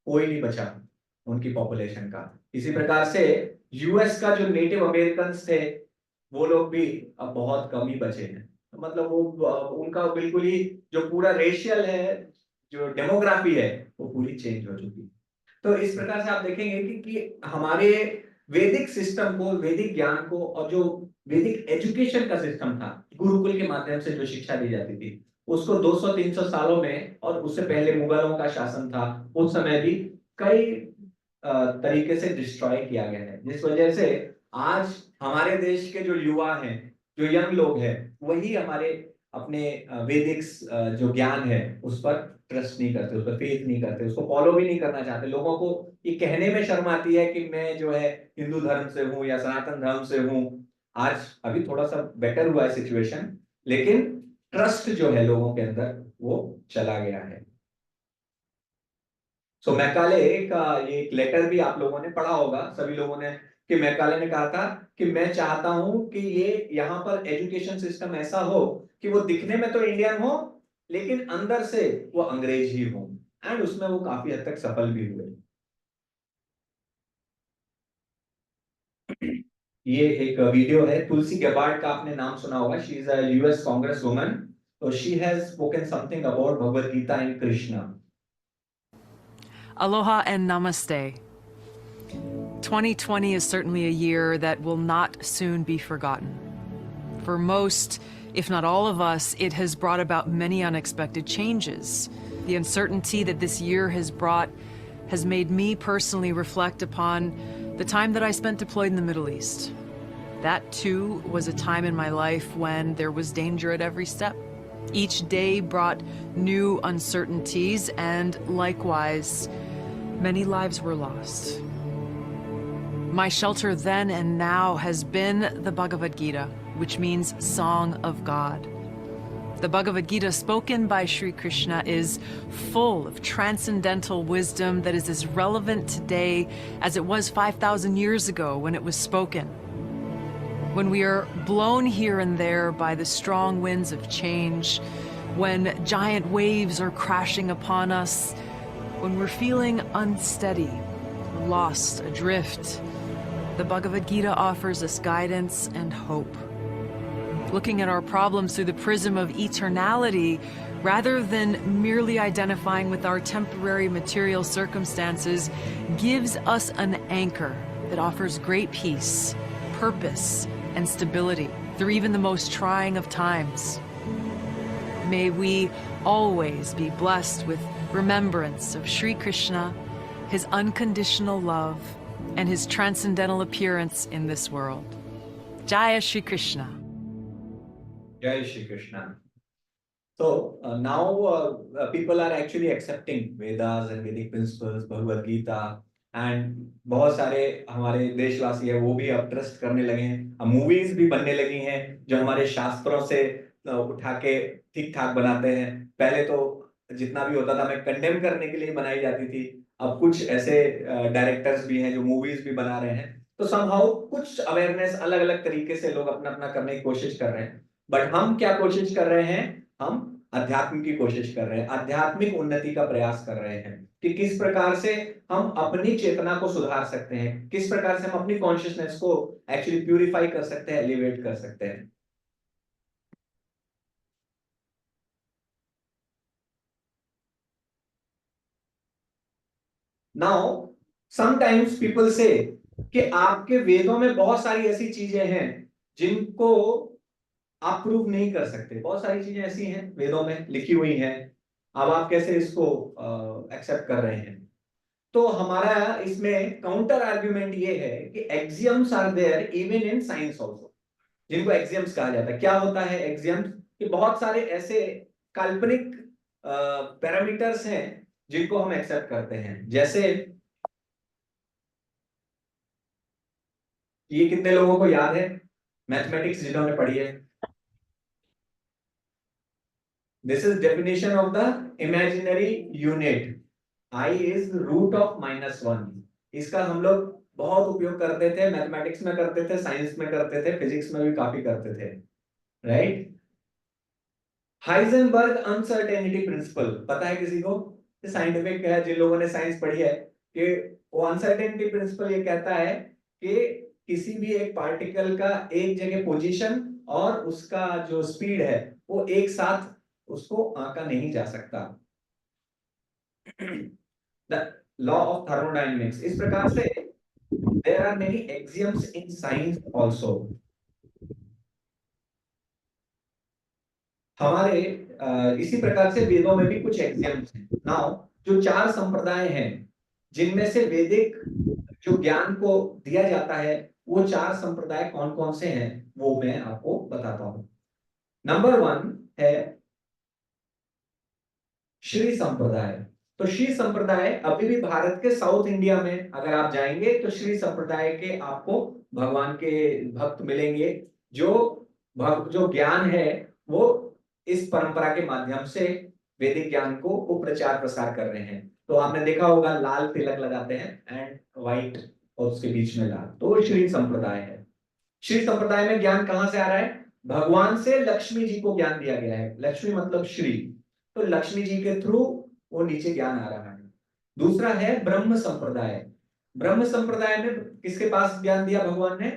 कोई नहीं बचा उनकी पॉपुलेशन का। इसी प्रकार से यूएस का जो नेटिव अमेरिकन थे, वो लोग भी अब बहुत कम ही बचे हैं। मतलब वो उनका बिल्कुल ही जो पूरा रेशियल है, जो डेमोग्राफी है, वो पूरी चेंज हो चुकी है। तो इस प्रकार से आप देखेंगे कि हमारे वैदिक सिस्टम को, वैदिक ज्ञान को, और जो वैदिक एजुकेशन का सिस्टम था, गुरुकुल के माध्यम से जो शिक्षा दी जाती थी, उसको 200-300 सालों में, और उससे पहले मुगलों का शासन था, उस समय भी कई तरीके से डिस्ट्रॉय किया गया है। जिस वजह से आज हमारे देश के जो युवा हैं, जो यंग लोग हैं, वही हमारे अपने वैदिक जो ज्ञान है उस पर ट्रस्ट नहीं करते, उस पर फेथ नहीं करते, उसको फॉलो भी नहीं करना चाहते। लोगों को ये कहने में शर्म आती है कि मैं जो है हिंदू धर्म से हूं या सनातन धर्म से हूं। आज अभी थोड़ा सा बेटर हुआ है सिचुएशन, लेकिन ट्रस्ट जो है लोगों के अंदर वो चला गया है। सो मैकाले का ये एक लेटर भी आप लोगों ने पढ़ा होगा, सभी लोगों ने, कि मैकाले ने कहा था कि मैं चाहता हूं कि ये यहाँ पर एजुकेशन सिस्टम ऐसा हो कि वो दिखने में तो इंडियन हो, लेकिन अंदर से वो अंग्रेज ही हो। एंड उसमें वो काफी हद तक सफल भी हुए। ये एक वीडियो है, तुलसी गैबार्ड का आपने नाम सुना होगा। She is a US congresswoman. तो she has spoken something about Bhagavad Gita and Krishna. Aloha and namaste. 2020 is certainly a year that will not soon be forgotten. For most, if not all of us, it has brought about many unexpected changes. The uncertainty that this year has brought has made me personally reflect upon the time that I spent deployed in the Middle East. That too was a time in my life when there was danger at every step. Each day brought new uncertainties, and likewise, many lives were lost. My shelter then and now has been the Bhagavad Gita, which means Song of God. The Bhagavad Gita spoken by Sri Krishna is full of transcendental wisdom that is as relevant today as it was 5,000 years ago when it was spoken. When we are blown here and there by the strong winds of change, when giant waves are crashing upon us, when we're feeling unsteady, lost, adrift, the Bhagavad Gita offers us guidance and hope. Looking at our problems through the prism of eternality, rather than merely identifying with our temporary material circumstances, gives us an anchor that offers great peace, purpose, and stability through even the most trying of times. May we always be blessed with remembrance of Sri Krishna, his unconditional love, and his transcendental appearance in this world. Jaya Shri Krishna. Jai Shri Krishna. So now people are actually accepting Vedas and Vedic principles, Bhagavad Gita, and बहुत सारे हमारे देशवासी है वो भी अब trust करने लगे हैं। अब मूवीज भी बनने लगी हैं जो हमारे शास्त्रों से उठा के ठीक ठाक बनाते हैं। पहले तो जितना भी होता था मैं कंडेम करने के लिए बनाई जाती थी, अब कुछ ऐसे डायरेक्टर्स भी हैं जो मूवीज भी बना रहे हैं। तो समहाउ कुछ अवेयरनेस अलग अलग तरीके से लोग अपना अपना करने की कोशिश कर रहे हैं। बट हम क्या कोशिश कर रहे हैं? हम अध्यात्म की कोशिश कर रहे हैं, आध्यात्मिक उन्नति का प्रयास कर रहे हैं कि किस प्रकार से हम अपनी चेतना को सुधार सकते हैं, किस प्रकार से हम अपनी कॉन्शियसनेस को एक्चुअली प्यूरिफाई कर सकते हैं, एलिवेट कर सकते हैं। नाउ समटाइम्स पीपल से कि आपके वेदों में बहुत सारी ऐसी चीजें हैं जिनको आप प्रूव नहीं कर सकते। बहुत सारी चीजें ऐसी हैं वेदों में लिखी हुई हैं, अब आप कैसे इसको एक्सेप्ट कर रहे हैं? तो हमारा इसमें काउंटर आर्ग्यूमेंट ये है कि axioms are there even in science also, जिनको एक्सियम्स कहा जाता है। क्या होता है एक्सियम्स? कि बहुत सारे ऐसे काल्पनिक पैरामीटर्स हैं जिनको हम एक्सेप्ट करते हैं। जैसे ये कितने लोगों को याद है मैथमेटिक्स जिन्होंने पढ़ी है? This is definition of the imaginary unit, I is root of -1। इसका हम लोग बहुत उपयोग करते थे, मैथमेटिक्स में करते थे, साइंस में करते थे, फिजिक्स में भी काफी करते थे, राइट? हाइजेनबर्ग अनसर्टेनिटी प्रिंसिपल पता है किसी को? साइंटिफिक है, जिन लोगों ने साइंस पढ़ी है, कि वो अनसर्टेनिटी प्रिंसिपल ये कहता है कि किसी भी एक पार्टिकल का एक जगह पोजीशन और उसका जो स्पीड है वो एक साथ उसको आंका नहीं जा सकता। The law of thermodynamics. इस प्रकार से there are many axioms in science also. हमारे इसी प्रकार से वेदों में भी कुछ एक्सियम्स हैं। नाउ जो 4 संप्रदाय हैं जिनमें से वैदिक जो ज्ञान को दिया जाता है, वो 4 संप्रदाय कौन कौन से हैं वो मैं आपको बताता हूं। नंबर 1 है श्री संप्रदाय। तो श्री संप्रदाय अभी भी भारत के साउथ इंडिया में अगर आप जाएंगे तो श्री संप्रदाय के आपको भगवान के भक्त मिलेंगे, जो ज्ञान है वो इस परंपरा के माध्यम से वैदिक ज्ञान को वो प्रचार प्रसार कर रहे हैं। तो आपने देखा होगा लाल तिलक लगाते हैं एंड व्हाइट और उसके बीच में लाल, तो वो श्री संप्रदाय है। श्री संप्रदाय में ज्ञान कहां से आ रहा है? भगवान से लक्ष्मी जी को ज्ञान दिया गया है। लक्ष्मी मतलब श्री, तो लक्ष्मी जी के थ्रू वो नीचे ज्ञान आ रहा है। दूसरा है ब्रह्म संप्रदाय। ब्रह्म संप्रदाय में किसके पास ज्ञान दिया भगवान ने?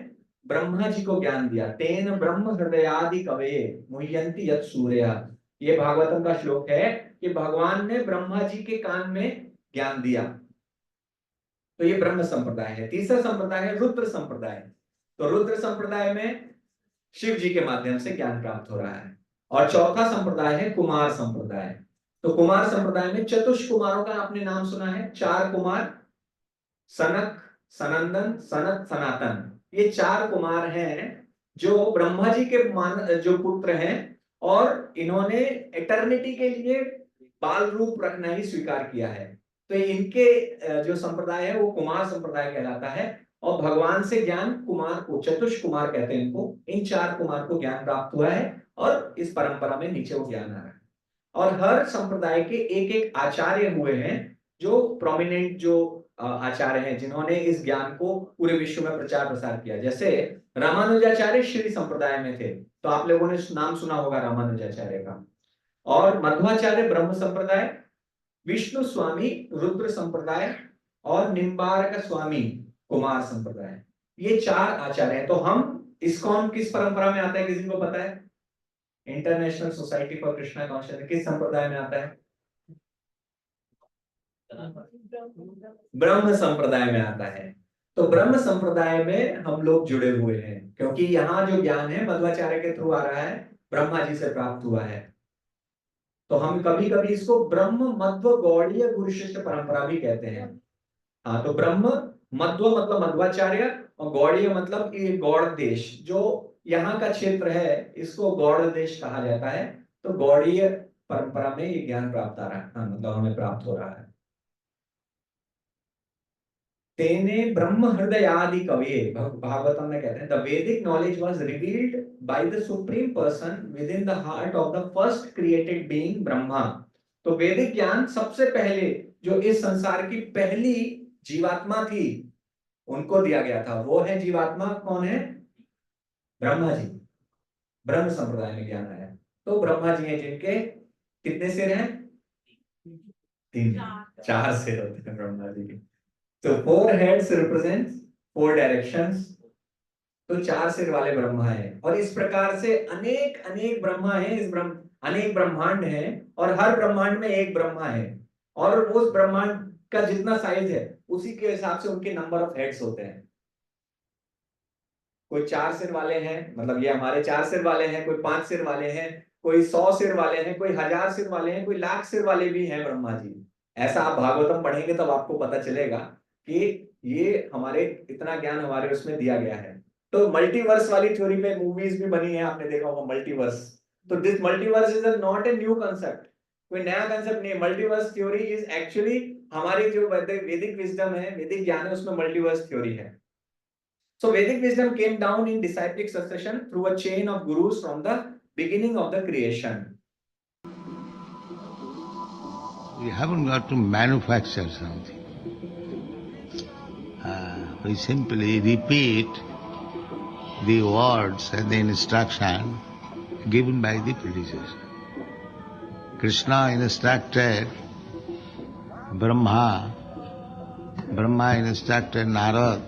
ब्रह्मा जी को ज्ञान दिया। तेन ब्रह्म हृदयादि कवये मुह्यन्ति यत् सूर्यः। ये भागवतम का श्लोक है कि भगवान ने ब्रह्मा जी के कान में ज्ञान दिया। तो ये ब्रह्म संप्रदाय है। तीसरा संप्रदाय है रुद्र संप्रदाय। तो रुद्र संप्रदाय में शिव जी के माध्यम से ज्ञान प्राप्त हो रहा है। और चौथा संप्रदाय है कुमार संप्रदाय। तो कुमार संप्रदाय में चतुष कुमारों का आपने नाम सुना है? 4 कुमार, सनक, सनंदन, सनत, सनातन। ये 4 कुमार हैं जो ब्रह्मा जी के जो पुत्र हैं, और इन्होंने एटर्निटी के लिए बाल रूप रखना ही स्वीकार किया है। तो इनके जो संप्रदाय है वो कुमार संप्रदाय कहलाता है। और भगवान से ज्ञान कुमार को चतुष कुमार कहते हैं इनको। इन 4 कुमार को ज्ञान प्राप्त हुआ है और इस परंपरा में नीचे वो ज्ञान आ रहा है। और हर संप्रदाय के एक एक आचार्य हुए हैं, जो प्रोमिनेंट जो आचार्य हैं, जिन्होंने इस ज्ञान को पूरे विश्व में प्रचार प्रसार किया। जैसे रामानुजाचार्य श्री संप्रदाय में थे, तो आप लोगों ने नाम सुना होगा रामानुजाचार्य का। और मध्वाचार्य ब्रह्म संप्रदाय, विष्णु स्वामी रुद्र संप्रदाय, और निम्बार्क स्वामी कुमार संप्रदाय। ये 4 आचार्य हैं। तो हम इस्कॉन किस परंपरा में आता है, किसी को पता है? International society for Krishna consciousness किस संप्रदाय में आता है? ब्रह्म संप्रदाय में आता है। तो ब्रह्म संप्रदाय में हम लोग जुड़े हुए हैं, क्योंकि यहाँ जो ज्ञान है मध्वाचार्य के थ्रू आ रहा है, ब्रह्मा जी से प्राप्त हुआ है। तो हम कभी कभी इसको ब्रह्म मध्व गौड़ीय गुरु शिष्य परंपरा भी कहते हैं। हाँ, तो ब्रह्म मध्व मतलब मध्वाचार्य, और गौड़ीय मतलब ये गौड़ देश, जो यहाँ का क्षेत्र है, इसको गौड़ देश कहा जाता है। तो गौड़ीय परंपरा में ये ज्ञान प्राप्त आ रहा है, हाँ, मतलब हमें प्राप्त हो रहा है। तेने ब्रह्म हृदय आदि कवये, भागवतम में कहते हैं, द वैदिक knowledge was revealed by the supreme person with in the heart of the first created being Brahma. तो वैदिक ज्ञान सबसे पहले जो इस संसार की पहली जीवात्मा थी उनको दिया गया था। वो है जीवात्मा, कौन है? ब्रह्मा जी। ब्रह्म संप्रदाय में ज्ञान आया। तो ब्रह्मा जी हैं जिनके कितने सिर हैं? 3, 4 सिर होते हैं ब्रह्मा जी के। तो 4 heads represents 4 directions। तो 4 सिर वाले ब्रह्मा है। और इस प्रकार से अनेक अनेक ब्रह्मा है, अनेक ब्रह्मांड हैं, और हर ब्रह्मांड में एक ब्रह्मा है। और उस ब्रह्मांड का जितना साइज है उसी के हिसाब से उनके नंबर ऑफ हेड्स होते हैं। कोई 4 सिर वाले हैं, मतलब ये हमारे 4 सिर वाले हैं, कोई 5 सिर वाले हैं, कोई 100 सिर वाले हैं, कोई 1000 सिर वाले हैं, कोई लाख सिर वाले भी हैं ब्रह्मा जी। ऐसा आप भागवतम पढ़ेंगे तब आपको पता चलेगा कि ये हमारे इतना ज्ञान हमारे उसमें दिया गया है। तो मल्टीवर्स वाली थ्योरी पे मूवीज भी बनी है, आपने देखा होगा मल्टीवर्स। तो this multiverse is not a new concept, कोई नया कंसेप्ट नहीं। मल्टीवर्स थ्योरी इज एक्चुअली हमारी जो वैदिक विजडम है, वैदिक ज्ञान है, उसमें मल्टीवर्स थ्योरी है। So Vedic wisdom came down in disciplic succession through a chain of gurus from the beginning of the creation. We haven't got to manufacture something. We simply repeat the words and the instruction given by the predecessor. Krishna instructed Brahma, Brahma instructed Narad,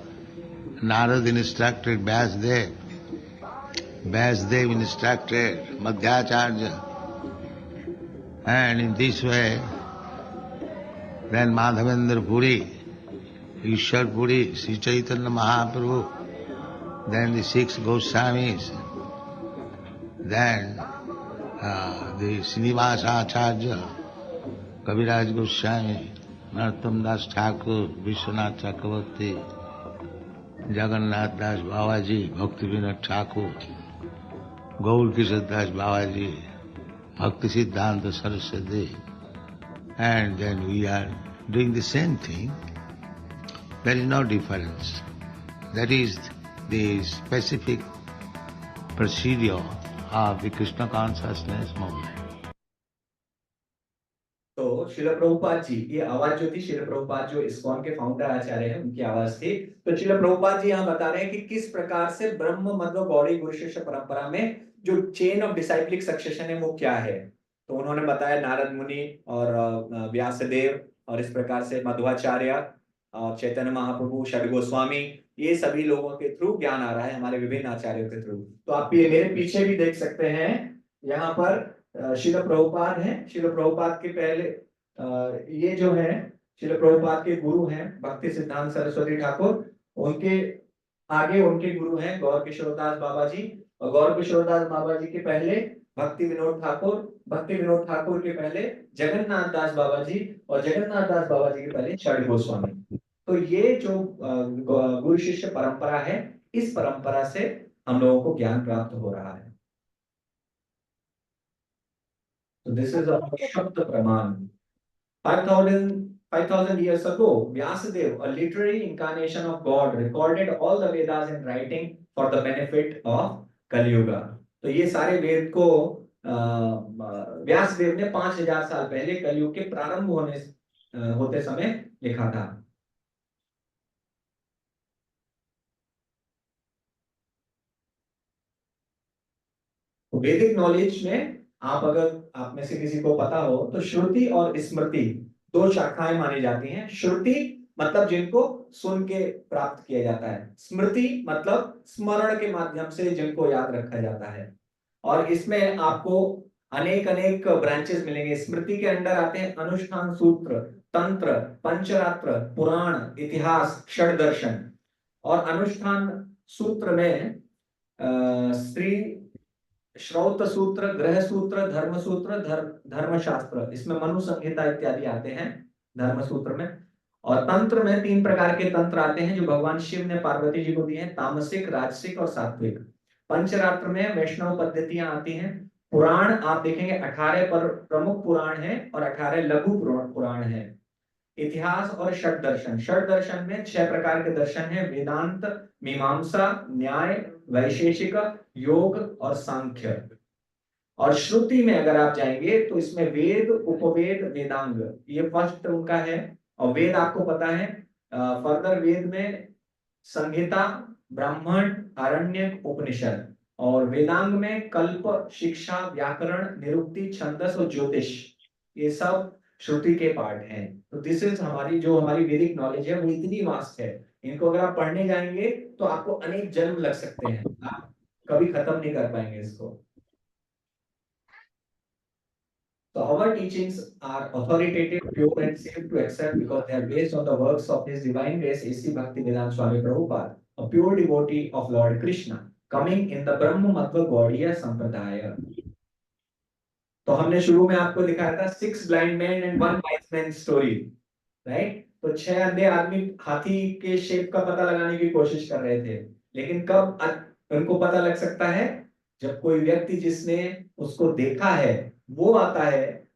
Narad instructed Vyasdev, Vyasdev instructed Madhyacharya, and in this way, then Madhavendra Puri, Ishwar Puri, Sri Chaitanya Mahaprabhu, then the 6 Goswamis, then the Srinivasa Acharya, Kaviraj Goswami, Narottam Das Thakur, Vishwanath Chakravarti, Jagannath Das Babaji, Bhakti Vinod Thakur, Gaur Kishore Das Babaji, Bhakti Siddhanta Saraswati, and then we are doing the same thing. There is no difference. That is the specific procedure of the Krishna consciousness movement. तो श्रील प्रभुपाद जी, ये आवाज जो थी श्रील प्रभुपाद जो ISKCON के founder आचार्य हैं उनकी आवाज थी। तो श्रील प्रभुपाद जी यहाँ बता रहे हैं कि किस प्रकार से ब्रह्म मतलब गौड़ी गुरु शिष्य परंपरा में जो चेन ऑफ डिसाइप्लिक सक्सेशन है वो क्या है। तो उन्होंने बताया नारद मुनि और व्यासदेव और इस प्रकार से मध्वाचार्य और चैतन्य महाप्रभु, षड गोस्वामी, ये सभी लोगों के थ्रू ज्ञान आ रहा है, हमारे विभिन्न आचार्यों के थ्रू। तो आप ये मेरे पीछे भी देख सकते हैं, यहाँ पर श्रील प्रभुपाद हैं। श्रील प्रभुपाद के पहले ये जो है श्रील प्रभुपाद के गुरु हैं भक्ति सिद्धांत सरस्वती ठाकुर, उनके आगे उनके गुरु हैं गौर किशोरदास बाबा जी, और गौर किशोरदास बाबा जी के पहले भक्ति विनोद ठाकुर, भक्ति विनोद ठाकुर के पहले जगन्नाथ दास बाबा जी, और जगन्नाथ दास बाबा जी के पहले षड गोस्वामी। तो ये जो गुरु शिष्य परंपरा है, इस परंपरा से हम लोगों को ज्ञान प्राप्त हो रहा है। So this is a Shabda Praman. 5,000 years ago, Vyasadeva, a literary incarnation of God, recorded all the Vedas in writing for the benefit of Kali Yuga. तो ये सारे वेद को व्यासदेव ने 5000 साल पहले कलयुग के प्रारंभ होते समय लिखा था। वैदिक नॉलेज में आप में से किसी को पता हो तो श्रुति और स्मृति 2 शाखाएं मानी जाती हैं। श्रुति मतलब जिनको सुन के प्राप्त किया जाता है, स्मृति मतलब स्मरण के माध्यम से जिनको याद रखा जाता है। और इसमें आपको अनेक अनेक ब्रांचेस मिलेंगे। स्मृति के अंदर आते हैं अनुष्ठान सूत्र, तंत्र, पंचरात्र, पुराण, इतिहास, षड दर्शन। और अनुष्ठान सूत्र में स्त्री श्रौत सूत्र, ग्रह सूत्र, धर्म सूत्र, धर्मशास्त्र, इसमें मनु संहिता इत्यादि आते हैं धर्म सूत्र में। और तंत्र में 3 प्रकार के तंत्र आते हैं जो भगवान शिव ने पार्वती जी को दिए हैं, तामसिक, राजसिक और सात्विक। पंचरात्र में वैष्णव पद्धतियां आती हैं। पुराण आप देखेंगे 18 पर प्रमुख पुराण है और 18 लघु पुराण है। इतिहास और षड दर्शन, षड दर्शन में 6 प्रकार के दर्शन हैं, वेदांत, मीमांसा, न्याय, वैशेषिक, योग और सांख्य। और श्रुति में अगर आप जाएंगे तो इसमें वेद, उपवेद, वेदांग, ये फर्स्ट उनका है। और वेद आपको पता है, फर्दर वेद में संहिता, ब्राह्मण, आरण्यक, उपनिषद। और वेदांग में कल्प, शिक्षा, व्याकरण, निरुक्ति, छंदस और ज्योतिष, ये सब श्रुति के पार्ट हैं। तो दिस इज हमारी वैदिक नॉलेज है, वो इतनी वास्ट है, इनको अगर आप पढ़ने जाएंगे तो आपको अनेक जन्म लग सकते हैं, आप कभी खत्म नहीं कर पाएंगे इसको। So our teachings are authoritative, pure and safe to accept because they are based on the works of His Divine Grace A.C. Bhaktivedanta Swami Prabhupada, a pure devotee of Lord Krishna, coming in the Brahma Madhva Gaudiya Sampradaya. तो हमने शुरू में आपको दिखाया था 6 blind men and 1 wise man story, right? तो 6 अंधे आदमी हाथी के शेप का पता लगाने की कोशिश कर रहे थे, लेकिन कब उनको पता लग सकता है? जब कोई व्यक्ति जिसने उसको देखा है वो आता है,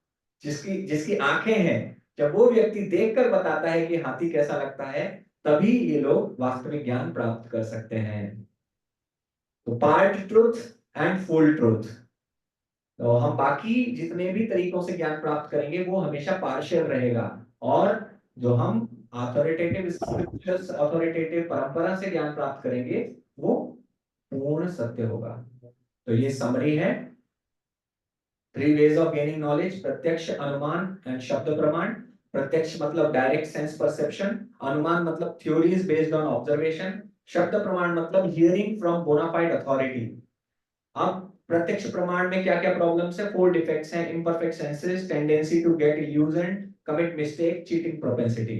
जिसकी जिसकी आंखें हैं, जब वो व्यक्ति देखकर बताता है कि हाथी कैसा लगता है, तभी ये लोग वास्तविक ज्ञान प्राप्त कर सकते हैं। तो part truth and full truth. तो हम बाकी जितने भी तरीकों से ज्ञान प्राप्त करेंगे वो हमेशा पार्शियल रहेगा, और जो हम अथॉरिटेटिव परंपरा से ज्ञान प्राप्त करेंगे वो पूर्ण सत्य होगा। तो ये समरी है 3 ways of gaining knowledge: प्रत्यक्ष, अनुमान एंड शब्द प्रमाण। प्रत्यक्ष मतलब डायरेक्ट सेंस परसेप्शन, अनुमान मतलब थ्योरीज बेस्ड ऑन ऑब्जर्वेशन, शब्द प्रमाण मतलब हियरिंग फ्रॉम बोनाफाइड अथॉरिटी। अब प्रत्यक्ष प्रमाण में क्या क्या प्रॉब्लम्स है? 4 डिफेक्ट्स हैं: imperfect senses, tendency to get illusion, commit mistake, cheating propensity.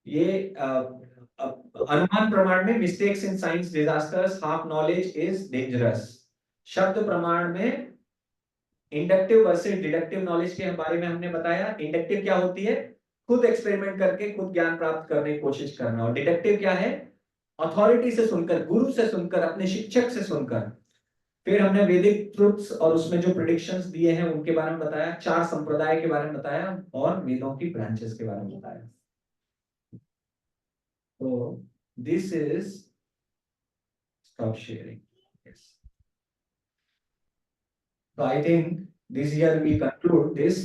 ये अनुमान प्रमाण में mistakes in science, disasters, half knowledge is dangerous. शब्द प्रमाण में इंडक्टिव वर्सेस डिडक्टिव नॉलेज के बारे में हमने बताया। इंडक्टिव क्या होती है? खुद एक्सपेरिमेंट करके खुद ज्ञान प्राप्त करने की कोशिश करना। और डिडक्टिव क्या है? अथॉरिटी से सुनकर, गुरु से सुनकर, अपने शिक्षक से सुनकर। फिर हमने वैदिक ट्रुथ्स और उसमें जो प्रेडिक्शंस दिए हैं उनके बारे में बताया, 4 संप्रदाय के बारे में बताया, और वेदों की ब्रांचेस के बारे में बताया। तो this is stop sharing. Yes, तो I think this year we conclude this.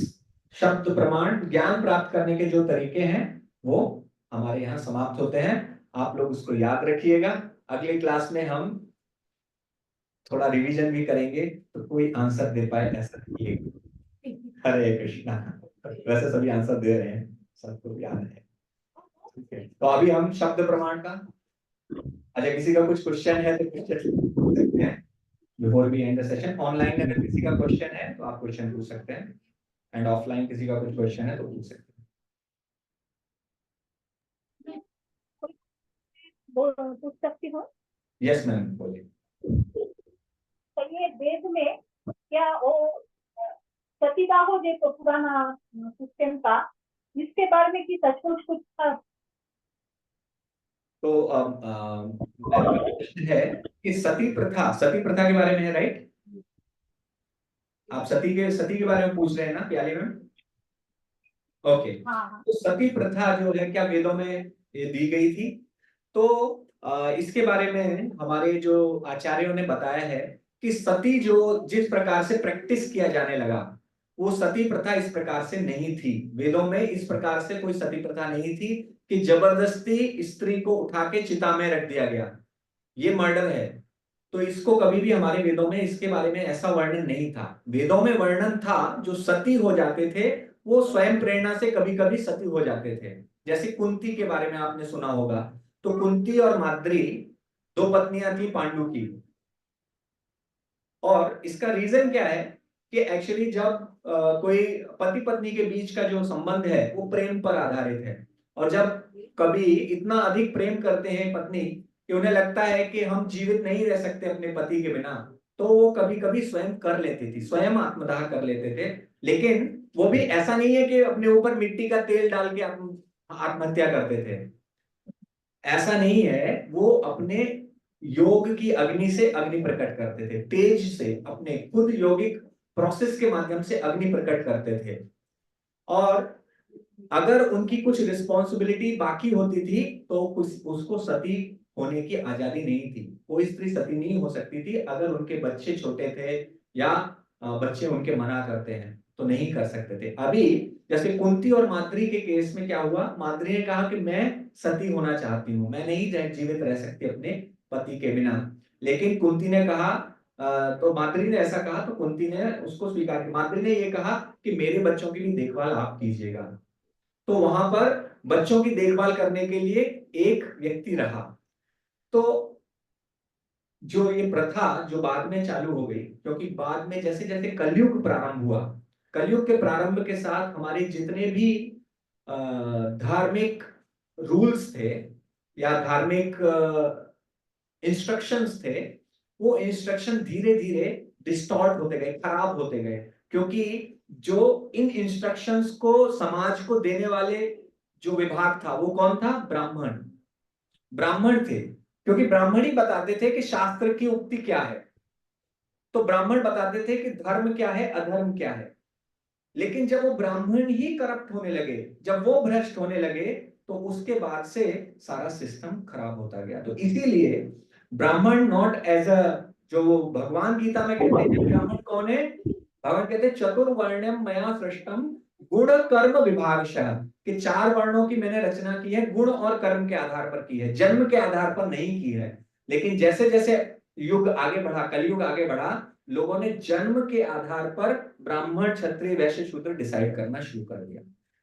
शब्द प्रमाण ज्ञान प्राप्त करने के जो तरीके हैं वो हमारे यहाँ समाप्त होते हैं। आप लोग उसको याद रखिएगा। अगली क्लास में हम थोड़ा रिवीजन भी करेंगे, तो कोई आंसर दे पाए ऐसा नहीं। हरे कृष्णा। वैसे सभी आंसर दे रहे हैं, सबको याद है। ठीक है, तो अभी हम शब्द प्रमाण का, अच्छा किसी का कुछ क्वेश्चन है तो क्वेश्चन पूछ सकते हैं before we end the session. Online अगर किसी का क्वेश्चन है तो आप क्वेश्चन पूछ सकते हैं, एंड ऑफलाइन किसी का कुछ क्वेश्चन है तो पूछ सकते हैं। पूछ सकती हूँ? यस मैम, बोलिए। तो ये वेद में क्या वो सतीदाह जो पुराना सिस्टम था, इसके बारे में कि सचमुच कुछ था? तो प्रश्न है कि सती प्रथा के बारे में है, राइट? आप सती के बारे में पूछ रहे हैं ना प्याली मैम? ओके। हाँ। तो सती प्रथा जो है क्या वेदों में ये दी गई थी? तो इसके बारे में हमारे जो आचार्यों ने बताया है कि सती जो जिस प्रकार से प्रैक्टिस किया जाने लगा, वो सती प्रथा इस प्रकार से नहीं थी। वेदों में इस प्रकार से कोई सती प्रथा नहीं थी कि जबरदस्ती स्त्री को उठा के चिता में रख दिया गया, ये मर्डर है। तो इसको कभी भी हमारे वेदों में इसके बारे में ऐसा वर्णन नहीं था। वेदों में वर्णन था जो सती हो जाते थे वो स्वयं प्रेरणा से कभी कभी सती हो जाते थे। जैसे कुंती के बारे में आपने सुना होगा। तो कुंती और माद्री 2 पत्नियां थी पांडु की, और इसका रीजन क्या है कि एक्चुअली जब कोई पति पत्नी के बीच का जो संबंध है वो प्रेम पर आधारित है, और जब कभी इतना अधिक प्रेम करते हैं पत्नी कि उन्हें लगता है कि हम जीवित नहीं रह सकते अपने पति के बिना, तो वो कभी कभी स्वयं कर लेती थी, स्वयं आत्मदाह कर लेते थे। लेकिन वो भी ऐसा नहीं है कि अपने ऊपर मिट्टी का तेल डाल के आत्महत्या करते थे, ऐसा नहीं है। वो अपने योग की अग्नि से अग्नि प्रकट करते थे, तेज से, अपने खुद योगिक प्रोसेस के माध्यम से अग्नि प्रकट करते थे। और अगर उनकी कुछ रिस्पॉन्सिबिलिटी बाकी होती थी तो उसको सती होने की आजादी नहीं थी। कोई स्त्री सती नहीं हो सकती थी अगर उनके बच्चे छोटे थे या बच्चे उनके मना करते हैं तो नहीं कर सकते थे। अभी जैसे कुंती और माद्री के केस में क्या हुआ, माद्री ने कहा कि मैं सती होना चाहती हूँ, मैं नहीं जीवित रह सकती अपने पति के बिना। लेकिन कुंती ने कहा, तो माद्री ने ऐसा कहा तो कुंती ने उसको स्वीकार किया। माद्री ने ये कहा कि मेरे बच्चों की भी देखभाल आप कीजिएगा। तो वहां पर बच्चों की देखभाल करने के लिए एक व्यक्ति रहा। तो जो ये प्रथा जो बाद में चालू हो गई, क्योंकि बाद में जैसे जैसे कलयुग प्रारंभ हुआ कलयुग के प्रारंभ के साथ हमारे जितने भी धार्मिक रूल्स थे या धार्मिक इंस्ट्रक्शंस थे, वो इंस्ट्रक्शन धीरे धीरे डिस्टॉर्ट होते गए, खराब होते गए, क्योंकि जो इन इंस्ट्रक्शंस को समाज को देने वाले जो विभाग था वो कौन था? ब्राह्मण। ब्राह्मण थे, क्योंकि ब्राह्मण ही बताते थे कि शास्त्र की उक्ति क्या है। तो ब्राह्मण बताते थे कि धर्म क्या है, अधर्म क्या है। लेकिन जब वो ब्राह्मण ही करप्ट होने लगे, जब वो भ्रष्ट होने लगे, तो उसके बाद से सारा सिस्टम खराब होता गया। तो इसीलिए ब्राह्मण नॉट एज अ, जो भगवान गीता में कहते हैं ब्राह्मण कौन है? भगवान कहते हैं चतुर्वर्ण्यम मया सृष्टम गुण कर्म विभागशः, कि 4 वर्णों की मैंने रचना की है, गुण और कर्म के आधार पर की है, जन्म के आधार पर नहीं की है। लेकिन जैसे जैसे युग आगे बढ़ा, कलयुग आगे बढ़ा, लोगों ने जन्म के आधार पर ब्राह्मण, क्षत्रिय, वैश्य, शूद्र डिसाइड करना शुरू कर दिया।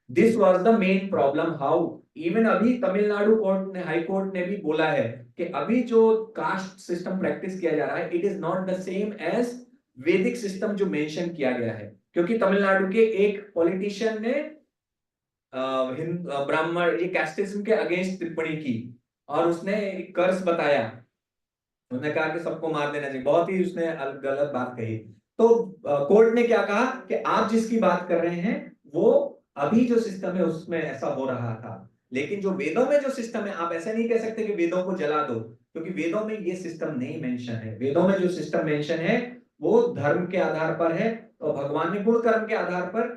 This was the main problem. How even अभी तमिलनाडु कोर्ट ने, हाई कोर्ट ने भी बोला है कि अभी जो कास्ट सिस्टम प्रैक्टिस किया जा रहा है, it is not the same as Vedic system जो मेंशन किया गया है। क्योंकि तमिलनाडु के एक पॉलिटिशियन ने ब्राह्मण, ये कैस्टिज्म के अगेंस्ट टिप्पणी की और उसने एक कर्स बताया। उसने कहा कि सबको मार देना चाहिए, बहुत ही उसने गलत बात कही। तो कोर्ट ने क्या कहा कि आप जिसकी बात कर रहे हैं वो अभी जो सिस्टम है उसमें ऐसा हो रहा था, लेकिन जो वेदों में जो सिस्टम है, आप ऐसा नहीं कह सकते कि वेदों को जला दो, क्योंकि वेदों में ये सिस्टम नहीं मेंशन है। वेदों में जो सिस्टम मेंशन है वो धर्म के आधार पर है, और भगवान ने गुण कर्म के आधार पर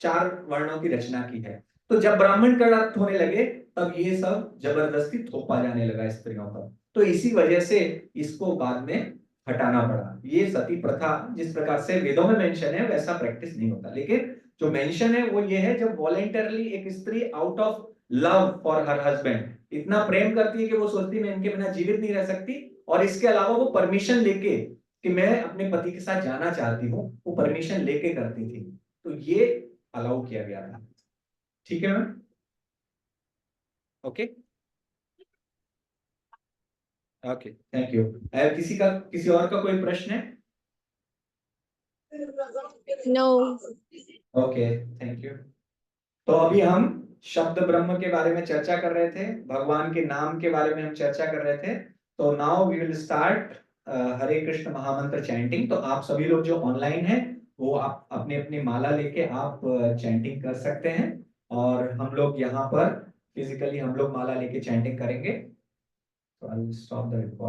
4 वर्णों की रचना की है। तो जब ब्राह्मण करप्ट होने लगे, तब ये सब जबरदस्ती थोपा जाने लगा स्त्रियों पर। तो इसी वजह से इसको बाद में हटाना पड़ा। ये सती प्रथा जिस प्रकार से वेदों में मेंशन है वैसा प्रैक्टिस नहीं होता, लेकिन जो मेंशन है वो ये है, जब वॉलेंटरली एक स्त्री out of love for her husband इतना प्रेम करती है कि वो सोचती है मैं इनके बिना जीवित नहीं रह सकती, और इसके अलावा वो परमिशन लेके कि मैं अपने पति के साथ जाना चाहती हूँ, वो परमिशन लेके करती थी, तो ये अलाउ किया गया था। ठीक है ma'am? Okay okay, thank you. किसी और का कोई प्रश्न है? No. Okay, thank you. तो अभी हम शब्द ब्रह्म के बारे में चर्चा कर रहे थे, भगवान के नाम के बारे में हम चर्चा कर रहे थे। तो नाउ वी विल स्टार्ट हरे कृष्ण महामंत्र चैंटिंग। तो आप सभी लोग जो ऑनलाइन हैं वो आप अपनी अपनी माला लेके आप चैंटिंग कर सकते हैं, और हम लोग यहाँ पर फिजिकली हम लोग माला लेके चैंटिंग करेंगे। तो I will stop the record.